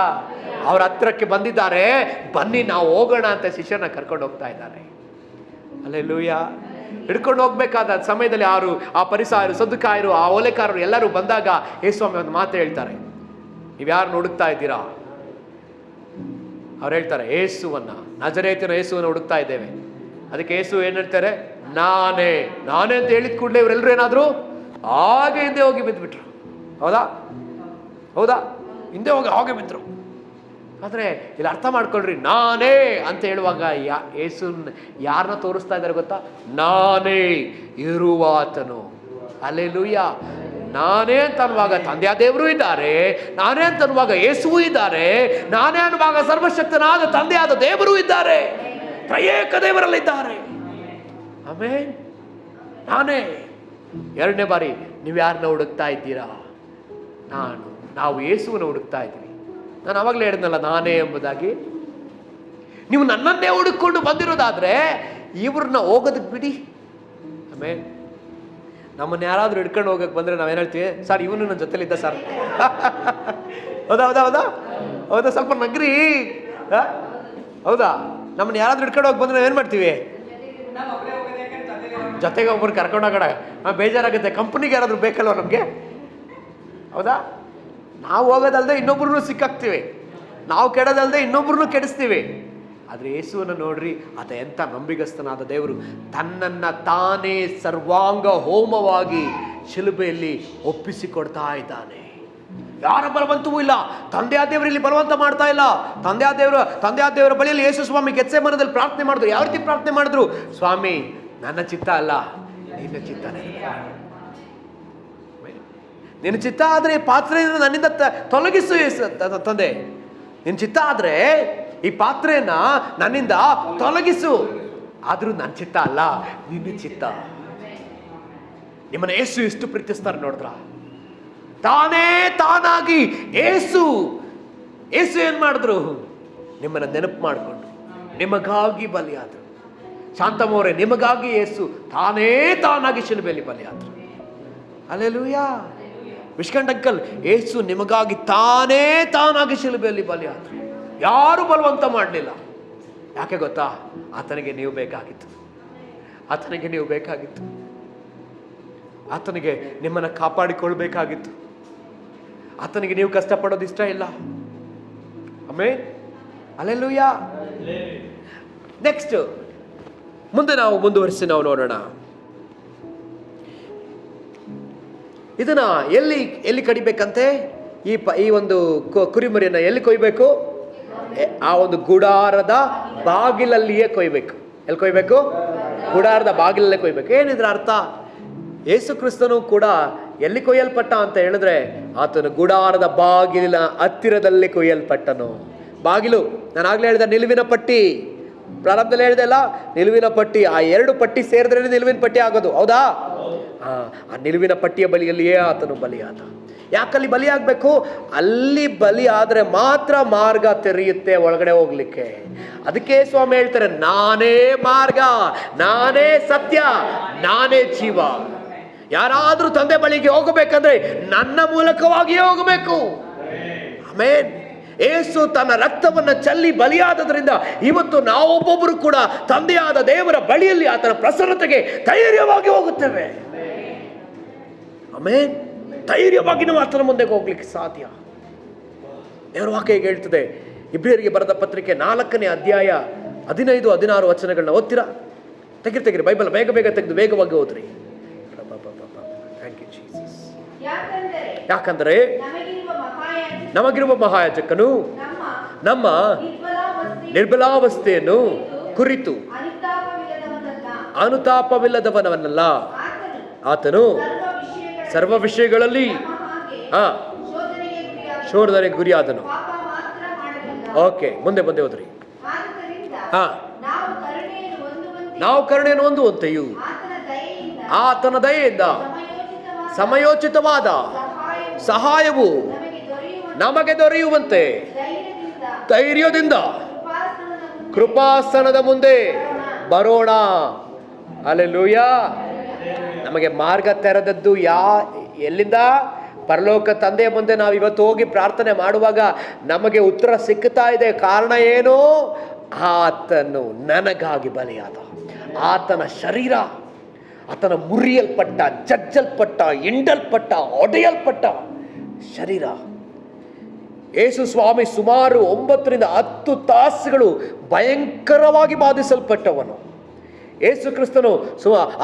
ಅವ್ರ ಹತ್ರಕ್ಕೆ ಬಂದಿದ್ದಾರೆ, ಬನ್ನಿ ನಾವು ಹೋಗೋಣ ಅಂತ ಶಿಷ್ಯನ ಕರ್ಕೊಂಡು ಹೋಗ್ತಾ ಇದ್ದಾರೆ. ಹಲ್ಲೆಲೂಯಾ. ಹಿಡ್ಕೊಂಡು ಹೋಗ್ಬೇಕಾದ ಸಮಯದಲ್ಲಿ ಆ ಪರಿಸಾಯರು, ಸದ್ದುಕಾಯರು, ಆ ಓಲೆಕಾರರು ಎಲ್ಲರೂ ಬಂದಾಗ ಯೇಸುಸ್ವಾಮಿ ಒಂದು ಮಾತು ಹೇಳ್ತಾರೆ, ನೀವ್ಯಾರು ಹುಡುಕ್ತಾ ಇದ್ದೀರಾ? ಅವ್ರು ಹೇಳ್ತಾರೆ, ಯೇಸುವನ್ನ, ನಜರೇತಿನ ಯೇಸುವನ್ನು ಹುಡುಕ್ತಾ ಇದ್ದೇವೆ. ಅದಕ್ಕೆ ಯೇಸು ಏನ್ ಹೇಳ್ತಾರೆ? ನಾನೇ ಅಂತ ಹೇಳಿದ ಕೂಡಲೇ ಇವರೆಲ್ಲರೂ ಏನಾದ್ರು ಹಾಗೆ ಹಿಂದೆ ಹೋಗಿ ಬಿದ್ದುಬಿಟ್ರು. ಹೌದಾ? ಹಿಂದೆ ಹೋಗಿ ಹಾಗೆ ಬಿದ್ರು. ಆದ್ರೆ ಇಲ್ಲಿ ಅರ್ಥ ಮಾಡ್ಕೊಳ್ರಿ, ನಾನೇ ಅಂತ ಹೇಳುವಾಗ ಯೇಸು ಯಾರನ್ನ ತೋರಿಸ್ತಾ ಇದ್ದಾರೆ ಗೊತ್ತಾ? ನಾನೇ ಇರುವಾತನು. ಹಲ್ಲೆಲೂಯಾ. ನಾನೇ ಅಂತ ಅನ್ನುವಾಗ ತಂದೆಯ ದೇವರು ಇದ್ದಾರೆ, ನಾನೇ ಅಂತ ಅನ್ನುವಾಗ ಯೇಸುವು ಇದ್ದಾರೆ, ನಾನೇ ಅನ್ನುವಾಗ ಸರ್ವಶಕ್ತನಾದ ತಂದೆಯಾದ ದೇವರು ಇದ್ದಾರೆ, ತ್ರಯೇಕ ದೇವರಲ್ಲಿದ್ದಾರೆ. ಆಮೇನ್. ನಾನೇ. ಎರಡನೇ ಬಾರಿ ನೀವು ಯಾರನ್ನ ಹುಡುಕ್ತಾ ಇದ್ದೀರಾ? ನಾವು ಯೇಸುವನ್ನು ಹುಡುಕ್ತಾ ಇದ್ದೀವಿ. ನಾನು ಅವಾಗಲೇ ಹೇಳಿದ್ನಲ್ಲ ನಾನೇ ಎಂಬುದಾಗಿ. ನೀವು ನನ್ನನ್ನೇ ಹುಡುಕೊಂಡು ಬಂದಿರೋದಾದ್ರೆ ಇವ್ರನ್ನ ಹೋಗೋದಕ್ಕೆ ಬಿಡಿ. ಆಮೇಲೆ ನಮ್ಮನ್ನ ಯಾರಾದ್ರೂ ಹಿಡ್ಕೊಂಡು ಹೋಗಕ್ಕೆ ಬಂದ್ರೆ ನಾವೇನು ಹೇಳ್ತೀವಿ? ಸರ್ ಇವನು ನನ್ನ ಜೊತೆಲಿದ್ದ ಸರ್. ಹೌದಾ ಹೌದಾ ಹೌದಾ ಹೌದಾ? ಸ್ವಲ್ಪ ನಗ್ರಿ. ಹೌದಾ? ನಮ್ಮನ್ನ ಯಾರಾದ್ರೂ ಹಿಡ್ಕೊಂಡು ಹೋಗಿ ಬಂದ್ರೆ ನಾವೇನು ಮಾಡ್ತೀವಿ? ಜೊತೆಗೆ ಒಬ್ಬರು ಕರ್ಕೊಂಡು ಹೋಗೋಣ. ಬೇಜಾರಾಗುತ್ತೆ. ಕಂಪ್ನಿಗೆ ಯಾರಾದ್ರೂ ಬೇಕಲ್ವ ನಮಗೆ? ಹೌದಾ? ನಾವು ಹೋಗೋದಲ್ದೆ ಇನ್ನೊಬ್ರನ್ನೂ ಸಿಕ್ಕಾಕ್ತೀವಿ, ನಾವು ಕೆಡೋದಲ್ದೆ ಇನ್ನೊಬ್ರನ್ನೂ ಕೆಡಿಸ್ತೀವಿ. ಆದರೆ ಯೇಸುವನ್ನು ನೋಡ್ರಿ, ಆತ ಎಂಥ ನಂಬಿಗಸ್ತನಾದ ದೇವರು. ತನ್ನನ್ನು ತಾನೇ ಸರ್ವಾಂಗ ಹೋಮವಾಗಿ ಶಿಲುಬೆಯಲ್ಲಿ ಒಪ್ಪಿಸಿಕೊಡ್ತಾ ಇದ್ದಾನೆ. ಯಾರ ಬಲವಂತವೂ ಇಲ್ಲ. ತಂದೆಯ ದೇವರು ಇಲ್ಲಿ ಬಲವಂತ ಮಾಡ್ತಾ ಇಲ್ಲ. ತಂದೆಯ ದೇವರ ಬಳಿಯಲ್ಲಿ ಯೇಸು ಸ್ವಾಮಿ ಗೆತ್ಸೆಮನೆಯಲ್ಲಿ ಪ್ರಾರ್ಥನೆ ಮಾಡಿದ್ರು. ಯಾವ ರೀತಿ ಪ್ರಾರ್ಥನೆ ಮಾಡಿದ್ರು? ಸ್ವಾಮಿ, ನನ್ನ ಚಿತ್ತ ಅಲ್ಲ, ನಿನ್ನ ಚಿತ್ತ. ನಿನ್ನ ಚಿತ್ತ ಆದರೆ ಈ ಪಾತ್ರೆಯನ್ನು ನನ್ನಿಂದ ತೊಲಗಿಸು ತಂದೆ. ನಿನ್ನ ಚಿತ್ತ ಆದರೆ ಈ ಪಾತ್ರೆಯನ್ನ ನನ್ನಿಂದ ತೊಲಗಿಸು. ಆದರೂ ನನ್ನ ಚಿತ್ತ ಅಲ್ಲ, ನಿನ್ನ ಚಿತ್ತ. ನಿಮ್ಮನ್ನ ಯೇಸು ಎಷ್ಟು ಪ್ರೀತಿಸ್ತಾರೆ ನೋಡಿದ್ರ? ತಾನೇ ತಾನಾಗಿ ಯೇಸು ಏನ್ ಮಾಡಿದ್ರು? ನಿಮ್ಮನ್ನ ನೆನಪು ಮಾಡಿಕೊಂಡು ನಿಮಗಾಗಿ ಬಲಿಯಾದರು. ಶಾಂತಮೋರೆ, ನಿಮಗಾಗಿ ಯೇಸು ತಾನೇ ತಾನಾಗಿ ಶಿಲುಬೆಯಲ್ಲಿ ಬಲಿಯಾದರು. ಹಲ್ಲೆಲೂಯಾ. ವಿಷ್ಕಂಡ್ ಅಂಕಲ್, ಯೇಸು ನಿಮಗಾಗಿ ತಾನೇ ತಾನಾಗಿ ಶಿಲುಬೆಯಲ್ಲಿ ಬಲಿಯಾದರು. ಯಾರು ಬಲವಂತ ಮಾಡಲಿಲ್ಲ. ಯಾಕೆ ಗೊತ್ತಾ? ಆತನಿಗೆ ನೀವು ಬೇಕಾಗಿತ್ತು. ಆತನಿಗೆ ನೀವು ಬೇಕಾಗಿತ್ತು. ಆತನಿಗೆ ನಿಮ್ಮನ್ನು ಕಾಪಾಡಿಕೊಳ್ಬೇಕಾಗಿತ್ತು. ಆತನಿಗೆ ನೀವು ಕಷ್ಟಪಡೋದು ಇಷ್ಟ ಇಲ್ಲ. ಆಮೆನ್. ಹಲ್ಲೆಲೂಯಾ. ನೆಕ್ಸ್ಟ್ ಮುಂದೆ ನಾವು ಮುಂದುವರಿಸಿ ನಾವು ನೋಡೋಣ. ಇದನ್ನ ಎಲ್ಲಿ ಕಡಿಬೇಕಂತೆ? ಈ ಒಂದು ಕುರಿಮರಿಯನ್ನ ಎಲ್ಲಿ ಕೊಯ್ಬೇಕು? ಆ ಒಂದು ಗುಡಾರದ ಬಾಗಿಲಲ್ಲಿಯೇ ಕೊಯ್ಬೇಕು. ಎಲ್ಲಿ ಕೊಯ್ಬೇಕು? ಗುಡಾರದ ಬಾಗಿಲಲ್ಲೇ ಕೊಯ್ಬೇಕು. ಏನಿದ್ರ ಅರ್ಥ? ಯೇಸು ಕ್ರಿಸ್ತನು ಕೂಡ ಎಲ್ಲಿ ಕೊಯ್ಯಲ್ಪಟ್ಟ ಅಂತ ಹೇಳಿದ್ರೆ, ಆತನು ಗುಡಾರದ ಬಾಗಿಲಿನ ಹತ್ತಿರದಲ್ಲಿ ಕೊಯ್ಯಲ್ಪಟ್ಟನು. ಬಾಗಿಲು, ನಾನು ಆಗ್ಲೇ ಹೇಳಿದ ನಿಲುವಿನ ಪಟ್ಟಿ, ಪ್ರಾರಂಭದಲ್ಲಿ ಹೇಳಿದೆ ಅಲ್ಲ, ನಿಲುವಿನ ಪಟ್ಟಿ. ಆ ಎರಡು ಪಟ್ಟಿ ಸೇರಿದ್ರೆ ನಿಲುವಿನ ಪಟ್ಟಿ ಆಗೋದು. ಹೌದಾ? ಆ ನಿಲುವಿನ ಪಟ್ಟಿಯ ಬಲಿಯಲ್ಲಿಯೇ ಆತನು ಬಲಿಯಾದ. ಯಾಕಲ್ಲಿ ಬಲಿ ಆಗ್ಬೇಕು? ಅಲ್ಲಿ ಬಲಿ ಆದ್ರೆ ಮಾತ್ರ ಮಾರ್ಗ ತೆರೆಯುತ್ತೆ ಒಳಗಡೆ ಹೋಗ್ಲಿಕ್ಕೆ. ಅದಕ್ಕೆ ಸ್ವಾಮಿ ಹೇಳ್ತಾರೆ, ನಾನೇ ಮಾರ್ಗ, ನಾನೇ ಸತ್ಯ, ನಾನೇ ಜೀವ. ಯಾರಾದ್ರೂ ತಂದೆ ಬಳಿಗೆ ಹೋಗಬೇಕಂದ್ರೆ ನನ್ನ ಮೂಲಕವಾಗಿಯೇ ಹೋಗಬೇಕು. ಆಮೇನ್. ಯೇಸು ತನ್ನ ರಕ್ತವನ್ನು ಚೆಲ್ಲಿ ಬಲಿಯಾದದ್ರಿಂದ ಇವತ್ತು ನಾವೊಬ್ಬೊಬ್ಬರು ಕೂಡ ತಂದೆಯಾದ ದೇವರ ಬಳಿಯಲ್ಲಿ ಆತನ ಪ್ರಸನ್ನತೆಗೆ ಧೈರ್ಯವಾಗಿ ಹೋಗುತ್ತೇವೆ. ಆಮೇನ್. ಧೈರ್ಯವಾಗಿ ನಾವು ಆತನ ಮುಂದೆ ಹೋಗ್ಲಿಕ್ಕೆ ಸಾಧ್ಯ. ದೇವರ ವಾಕ್ಯ ಹೇಳ್ತದೆ, ಇಬ್ರಿಯರಿಗೆ ಬರೆದ ಪತ್ರಿಕೆ 4ನೇ ಅಧ್ಯಾಯ 15-16 ವಚನಗಳನ್ನ ಓದ್ತೀರಾ? ತೆಗಿರಿ ಬೈಬಲ್ ಬೇಗ ತೆಗೆದು ವೇಗವಾಗಿ ಓದ್ರಿ. Thank you Jesus. ಯಾಕಂದರೆ ನಮಗಿರುವ ಮಹಾಯಾಜಕನು ನಮ್ಮ ನಿರ್ಬಲಾವಸ್ಥೆಯನ್ನು ಕುರಿತು ಅನುತಾಪವಿಲ್ಲದವನವನ್ನಲ್ಲ, ಆತನು ಸರ್ವ ವಿಷಯಗಳಲ್ಲಿ ಶೋಧನೆಗೆ ಗುರಿಯಾದನು. ಓಕೆ, ಮುಂದೆ ಹೋದ್ರಿ. ನಾವು ಕರುಣೆಯನ್ನು ಹೊಂದುವಂತೆಯೂ ಆತನ ದಯೆಯಿಂದ ಸಮಯೋಚಿತವಾದ ಸಹಾಯವು ನಮಗೆ ದೊರೆಯುವಂತೆ ಧೈರ್ಯದಿಂದ ಕೃಪಾಸನದ ಮುಂದೆ ಬರೋಣ. ಹಲ್ಲೆಲೂಯಾ. ನಮಗೆ ಮಾರ್ಗ ತೆರೆದದ್ದು ಎಲ್ಲಿಂದ? ಪರಲೋಕ ತಂದೆಯ ಮುಂದೆ ನಾವು ಇವತ್ತು ಹೋಗಿ ಪ್ರಾರ್ಥನೆ ಮಾಡುವಾಗ ನಮಗೆ ಉತ್ತರ ಸಿಕ್ಕುತ್ತಾ ಇದೆ. ಕಾರಣ ಏನು? ಆತನು ನನಗಾಗಿ ಬಲಿಯಾದ. ಆತನ ಶರೀರ, ಆತನ ಮುರಿಯಲ್ಪಟ್ಟ, ಜಜ್ಜಲ್ಪಟ್ಟ, ಹಿಂಡಲ್ಪಟ್ಟ, ಒಡೆಯಲ್ಪಟ್ಟ ಶರೀರ. ಯೇಸು ಸ್ವಾಮಿ ಸುಮಾರು 9-10 ತಾಸುಗಳು ಭಯಂಕರವಾಗಿ ಬಾಧಿಸಲ್ಪಟ್ಟವನು. ಯೇಸು ಕ್ರಿಸ್ತನು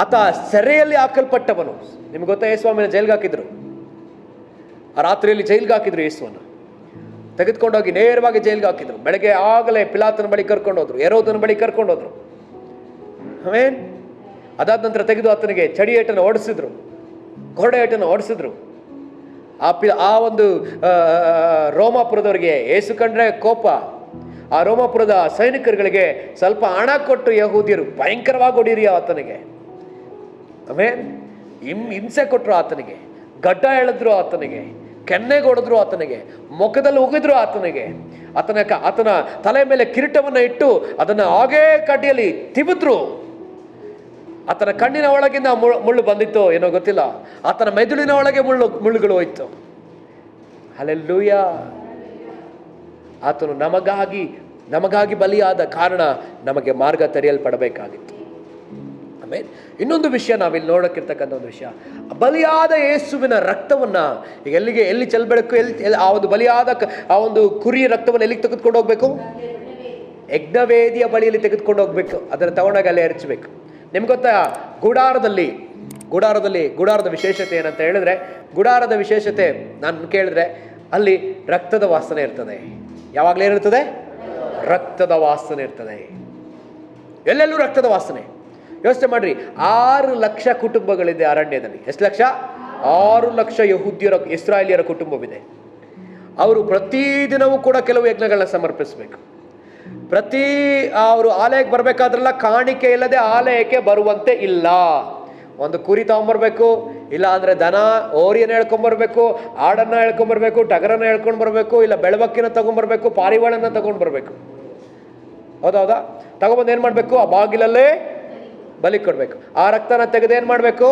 ಆತ ಸೆರೆಯಲ್ಲಿ ಹಾಕಲ್ಪಟ್ಟವನು. ನಿಮ್ಗೆ ಗೊತ್ತಾ? ಯೇಸು ಸ್ವಾಮಿನ ಜೈಲ್ಗೆ ಹಾಕಿದ್ರು. ಆ ರಾತ್ರಿಯಲ್ಲಿ ಜೈಲ್ಗೆ ಹಾಕಿದ್ರು. ಯೇಸುವನ್ನು ತೆಗೆದುಕೊಂಡೋಗಿ ನೇರವಾಗಿ ಜೈಲ್ಗೆ ಹಾಕಿದ್ರು. ಬೆಳಗ್ಗೆ ಆಗಲೇ ಪಿಲಾತನ ಬಳಿ ಕರ್ಕೊಂಡೋದ್ರು, ಹೆರೋದನ ಬಳಿ ಕರ್ಕೊಂಡೋದ್ರು. ಆಮೇನ್. ಅದಾದ ನಂತರ ತೆಗೆದು ಆತನಿಗೆ ಚಡಿ ಏಟನ್ನು ಓಡಿಸಿದ್ರು, ಕೊರಡೆ ಏಟನ್ನು ಓಡಿಸಿದ್ರು. ಆ ಒಂದು ರೋಮಾಪುರದವರಿಗೆ ಏಸು ಕಂಡ್ರೆ ಕೋಪ. ಆ ರೋಮಾಪುರದ ಸೈನಿಕರುಗಳಿಗೆ ಸ್ವಲ್ಪ ಹಣ ಕೊಟ್ಟು ಯಹೂದ್ಯರು ಭಯಂಕರವಾಗಿ ಹೊಡೀರಿ ಆತನಿಗೆ. ಆಮೇಲೆ ಹಿಂಸೆ ಕೊಟ್ಟರು ಆತನಿಗೆ, ಗಡ್ಡ ಎಳೆದ್ರು ಆತನಿಗೆ, ಕೆನ್ನೆಗೆ ಹೊಡೆದ್ರು ಆತನಿಗೆ, ಮುಖದಲ್ಲಿ ಉಗಿದ್ರು ಆತನಿಗೆ, ಆತನ ತಲೆ ಮೇಲೆ ಕಿರೀಟವನ್ನು ಇಟ್ಟು ಅದನ್ನು ಹಾಗೇ ಕಡ್ಡಿಯಲ್ಲಿ ತಿವಿದ್ರು. ಆತನ ಕಣ್ಣಿನ ಒಳಗಿಂದ ಮುಳ್ಳು ಬಂದಿತ್ತು ಏನೋ ಗೊತ್ತಿಲ್ಲ, ಆತನ ಮೆದುಳಿನ ಒಳಗೆ ಮುಳ್ಳುಗಳು ಹೋಯ್ತು. ಹಲ್ಲೆಲೂಯಾ. ಆತನು ನಮಗಾಗಿ ಬಲಿಯಾದ ಕಾರಣ ನಮಗೆ ಮಾರ್ಗ ತೆರೆಯಲ್ಪಡಬೇಕಾಗಿತ್ತು. ಆಮೇಲೆ ಇನ್ನೊಂದು ವಿಷಯ ನಾವಿಲ್ಲಿ ನೋಡಕ್ಕಿರ್ತಕ್ಕಂಥ ಒಂದು ವಿಷಯ, ಬಲಿಯಾದ ಯೇಸುವಿನ ರಕ್ತವನ್ನ ಈಗ ಎಲ್ಲಿ ಚೆಲ್ಬೇಡಬೇಕು, ಆ ಒಂದು ಬಲಿಯಾದ ಆ ಒಂದು ಕುರಿಯ ರಕ್ತವನ್ನು ಎಲ್ಲಿಗೆ ತೆಗೆದುಕೊಂಡು ಹೋಗ್ಬೇಕು? ಯಜ್ಞವೇದಿಯ ಬಳಿಯಲ್ಲಿ ತೆಗೆದುಕೊಂಡು ಹೋಗ್ಬೇಕು. ಅದನ್ನು ತಗೊಂಡಾಗ ಅಲ್ಲೇ ಎರಚಬೇಕು. ನಿಮ್ಗೆ ಗೊತ್ತಾ, ಗುಡಾರದ ವಿಶೇಷತೆ ಏನಂತ ಹೇಳಿದ್ರೆ, ಗುಡಾರದ ವಿಶೇಷತೆ ನಾನು ಕೇಳಿದ್ರೆ ಅಲ್ಲಿ ರಕ್ತದ ವಾಸನೆ ಇರ್ತದೆ. ಯಾವಾಗಲೇ ಏನಿರ್ತದೆ? ರಕ್ತದ ವಾಸನೆ ಇರ್ತದೆ. ಎಲ್ಲೆಲ್ಲೂ ರಕ್ತದ ವಾಸನೆ. ಯೋಚನೆ ಮಾಡ್ರಿ, 6 ಲಕ್ಷ ಕುಟುಂಬಗಳಿದೆ ಅರಣ್ಯದಲ್ಲಿ. ಎಷ್ಟು ಲಕ್ಷ? 6 ಲಕ್ಷ ಇಸ್ರಾಯೇಲಿಯರ ಕುಟುಂಬವಿದೆ. ಅವರು ಪ್ರತಿದಿನವೂ ಕೂಡ ಕೆಲವು ಯಜ್ಞಗಳನ್ನ ಸಮರ್ಪಿಸಬೇಕು. ಅವರು ಆಲಯಕ್ಕೆ ಬರಬೇಕಾದ್ರೆಲ್ಲ ಕಾಣಿಕೆ ಇಲ್ಲದೆ ಆಲಯಕ್ಕೆ ಬರುವಂತೆ ಇಲ್ಲ. ಒಂದು ಕುರಿ ತಗೊಂಬರ್ಬೇಕು, ಇಲ್ಲ ಅಂದ್ರೆ ದನ ಓರಿಯನ್ನು ಹೇಳ್ಕೊಂಬರ್ಬೇಕು, ಆಡನ್ನ ಹೇಳ್ಕೊಂಬರ್ಬೇಕು, ಟಗರನ್ನ ಹೇಳ್ಕೊಂಡು ಬರ್ಬೇಕು, ಇಲ್ಲ ಬೆಳವಕ್ಕಿನ ತಗೊಂಡ್ಬರ್ಬೇಕು, ಪಾರಿವಾಳನ್ನ ತಗೊಂಡು ಬರ್ಬೇಕು. ಹೌದಾ? ತಗೊಂಬಂದು ಏನ್ ಮಾಡ್ಬೇಕು? ಆ ಬಾಗಿಲಲ್ಲೇ ಬಲಿ ಕೊಡ್ಬೇಕು. ಆ ರಕ್ತನ ತೆಗೆದು ಏನ್ ಮಾಡ್ಬೇಕು?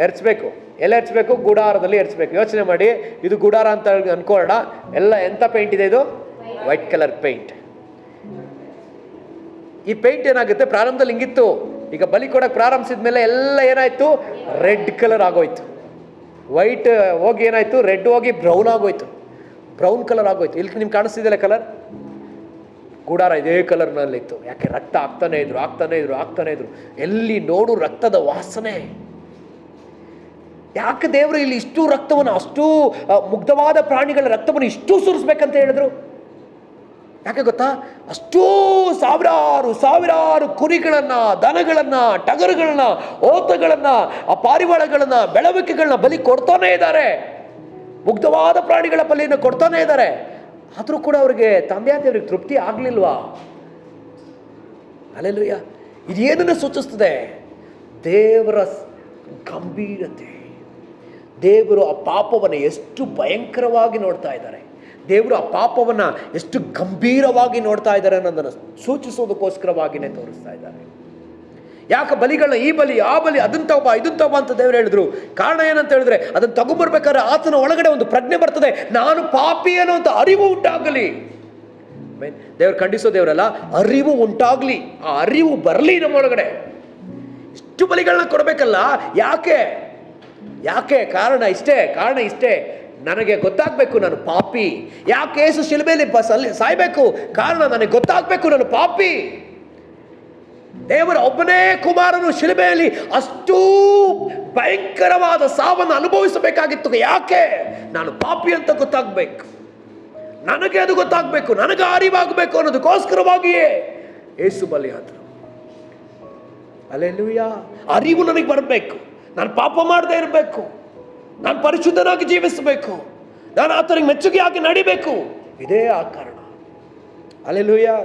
ಎರಚಬೇಕು. ಎಲ್ಲ ಎರಚಬೇಕು? ಗುಡಾರದಲ್ಲಿ ಎರಚಬೇಕು. ಯೋಚನೆ ಮಾಡಿ, ಇದು ಗುಡಾರ ಅಂತ ಅನ್ಕೊಳ್ಳೋಣ. ಎಲ್ಲ ಎಂತ ಪೇಂಟ್ ಇದೆ? ಇದು ವೈಟ್ ಕಲರ್ ಪೇಂಟ್. ಈ ಪೇಂಟ್ ಏನಾಗುತ್ತೆ, ಪ್ರಾರಂಭದಲ್ಲಿ ಹಿಂಗಿತ್ತು, ಈಗ ಬಲಿ ಕೊಡಕ್ಕೆ ಪ್ರಾರಂಭಿಸಿದ ಮೇಲೆ ಎಲ್ಲ ಏನಾಯ್ತು? ರೆಡ್ ಕಲರ್ ಆಗೋಯ್ತು. ವೈಟ್ ಹೋಗಿ ಏನಾಯ್ತು? ರೆಡ್ ಹೋಗಿ ಬ್ರೌನ್ ಆಗೋಯ್ತು, ಬ್ರೌನ್ ಕಲರ್ ಆಗೋಯ್ತು. ಇಲ್ಲಿ ನಿಮ್ಗೆ ಕಾಣಿಸ್ತಿದೆಯಲ್ಲ ಕಲರ್? ಗುಡಾರ ಇದೇ ಕಲರ್ನಲ್ಲಿತ್ತು. ಯಾಕೆ? ರಕ್ತ ಆಗ್ತಾನೆ ಇದ್ರು. ಎಲ್ಲಿ ನೋಡು ರಕ್ತದ ವಾಸನೆ. ಯಾಕೆ ದೇವರು ಇಲ್ಲಿ ಇಷ್ಟು ರಕ್ತವನ್ನು, ಅಷ್ಟು ಮುಗ್ಧವಾದ ಪ್ರಾಣಿಗಳ ರಕ್ತವನ್ನು ಇಷ್ಟು ಸುರಿಸ್ಬೇಕಂತ ಹೇಳಿದ್ರು? ಯಾಕೆ ಗೊತ್ತಾ? ಅಷ್ಟೂ ಸಾವಿರಾರು ಕುರಿಗಳನ್ನ, ದನಗಳನ್ನ, ಟಗರುಗಳನ್ನ, ಓತಗಳನ್ನ, ಆ ಪಾರಿವಾಳಗಳನ್ನ, ಬೆಳವಕ್ಕಿಗಳನ್ನ ಬಲಿ ಕೊಡ್ತಾನೆ ಇದ್ದಾರೆ. ಮುಗ್ಧವಾದ ಪ್ರಾಣಿಗಳ ಬಲಿಯನ್ನು ಕೊಡ್ತಾನೆ ಇದ್ದಾರೆ. ಆದ್ರೂ ಕೂಡ ಅವ್ರಿಗೆ ತಂದೆಯಾದವ್ರಿಗೆ ತೃಪ್ತಿ ಆಗ್ಲಿಲ್ವಾ? ಹಲ್ಲೆಲೂಯಾ. ಇದೇನನ್ನು ಸೂಚಿಸ್ತದೆ? ದೇವರ ಗಂಭೀರತೆ. ದೇವರು ಆ ಪಾಪವನ್ನು ಎಷ್ಟು ಭಯಂಕರವಾಗಿ ನೋಡ್ತಾ ಇದ್ದಾರೆ, ದೇವರು ಆ ಪಾಪವನ್ನು ಎಷ್ಟು ಗಂಭೀರವಾಗಿ ನೋಡ್ತಾ ಇದ್ದಾರೆ ಅನ್ನೋದನ್ನು ಸೂಚಿಸೋದಕ್ಕೋಸ್ಕರವಾಗಿನೇ ತೋರಿಸ್ತಾ ಇದ್ದಾರೆ. ಯಾಕೆ ಬಲಿಗಳನ್ನ, ಈ ಬಲಿ ಆ ಬಲಿ, ಅದನ್ನ ತಗೋಬಾ ಅಂತ ದೇವರು ಹೇಳಿದ್ರು? ಕಾರಣ ಏನಂತ ಹೇಳಿದ್ರೆ, ಅದನ್ನು ತಗೊಂಡ್ಬರ್ಬೇಕಾದ್ರೆ ಆತನ ಒಳಗಡೆ ಒಂದು ಪ್ರಜ್ಞೆ ಬರ್ತದೆ, ನಾನು ಪಾಪಿ ಅನ್ನೋಂಥ ಅರಿವು ಉಂಟಾಗಲಿ. ದೇವರು ಖಂಡಿಸೋ ದೇವರಲ್ಲ, ಅರಿವು ಉಂಟಾಗ್ಲಿ. ಆ ಅರಿವು ಬರಲಿ ನಮ್ಮೊಳಗಡೆ. ಇಷ್ಟು ಬಲಿಗಳನ್ನ ಕೊಡಬೇಕಲ್ಲ, ಯಾಕೆ? ಕಾರಣ ಇಷ್ಟೇ, ನನಗೆ ಗೊತ್ತಾಗಬೇಕು ನಾನು ಪಾಪಿ. ಯಾಕೆ ಯೇಸು ಶಿಲುಬೆಯಲ್ಲಿ ಸಾಯ್ಬೇಕು? ಕಾರಣ ನನಗೆ ಗೊತ್ತಾಗಬೇಕು ನಾನು ಪಾಪಿ. ದೇವರ ಒಬ್ಬನೇ ಕುಮಾರನು ಶಿಲುಬೆಯಲ್ಲಿ ಅಷ್ಟೂ ಭಯಂಕರವಾದ ಸಾವನ್ನು ಅನುಭವಿಸಬೇಕಾಗಿತ್ತು. ಯಾಕೆ? ನಾನು ಪಾಪಿ ಅಂತ ಗೊತ್ತಾಗಬೇಕು, ನನಗೆ ಅದು ಗೊತ್ತಾಗಬೇಕು, ನನಗೆ ಅರಿವಾಗಬೇಕು ಅನ್ನೋದಕ್ಕೋಸ್ಕರವಾಗಿಯೇ ಯೇಸು ಬಲಿಯಾದರು. ಹಲ್ಲೆಲೂಯಾ. ಅರಿವು ನನಗೆ ಬರಬೇಕು, ನಾನು ಪಾಪ ಮಾಡದೇ ಇರಬೇಕು, ನಾನು ಪರಿಶುದ್ಧನಾಗಿ ಜೀವಿಸಬೇಕು, ನಾನು ಆತನಿಗೆ ಮೆಚ್ಚುಗೆಯಾಗಿ ನಡಿಬೇಕು. ಇದೇ ಆ ಕಾರಣ. ಹಲ್ಲೆಲೂಯಾ.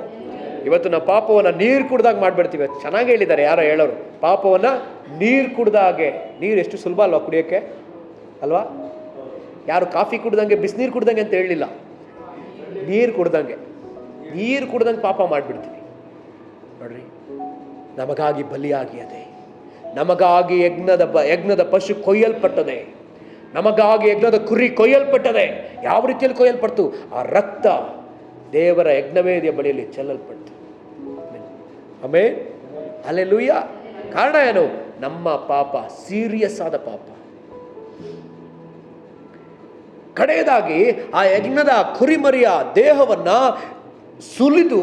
ಇವತ್ತು ನಾವು ಪಾಪವನ್ನು ನೀರು ಕುಡ್ದಾಗ ಮಾಡ್ಬಿಡ್ತೀವಿ. ಚೆನ್ನಾಗಿ ಹೇಳಿದ್ದಾರೆ ಯಾರೋ ಹೇಳೋರು, ಪಾಪವನ್ನು ನೀರು ಕುಡ್ದಾಗೆ. ನೀರು ಎಷ್ಟು ಸುಲಭ ಅಲ್ವಾ ಕುಡಿಯೋಕ್ಕೆ, ಅಲ್ವಾ? ಯಾರು ಕಾಫಿ ಕುಡ್ದಂಗೆ, ಬಿಸಿನೀರು ಕುಡ್ದಂಗೆ ಅಂತ ಹೇಳಲಿಲ್ಲ, ನೀರು ಕುಡ್ದಂಗೆ ಪಾಪ ಮಾಡಿಬಿಡ್ತೀವಿ. ನೋಡ್ರಿ, ನಮಗಾಗಿ ಬಲಿಯಾಗಿ ಅದೇ, ನಮಗಾಗಿ ಯಜ್ಞದ ಪಶು ಕೊಯ್ಯಲ್ಪಟ್ಟದೆ, ನಮಗಾಗಿ ಯಜ್ಞದ ಕುರಿ ಕೊಯ್ಯಲ್ಪಟ್ಟದೆ. ಯಾವ ರೀತಿಯಲ್ಲಿ ಕೊಯ್ಯಲ್ಪಡ್ತು? ಆ ರಕ್ತ ದೇವರ ಯಜ್ಞವೇದಿಯ ಬಳಿಯಲ್ಲಿ ಚೆಲ್ಲಲ್ಪಡ್ತು. Amen, hallelujah. ಕಾರಣ ಏನು? ನಮ್ಮ ಪಾಪ ಸೀರಿಯಸ್ ಆದ ಪಾಪ. ಕಡೆಯದಾಗಿ ಆ ಯಜ್ಞದ ಕುರಿಮರಿಯ ದೇಹವನ್ನ ಸುಲಿದು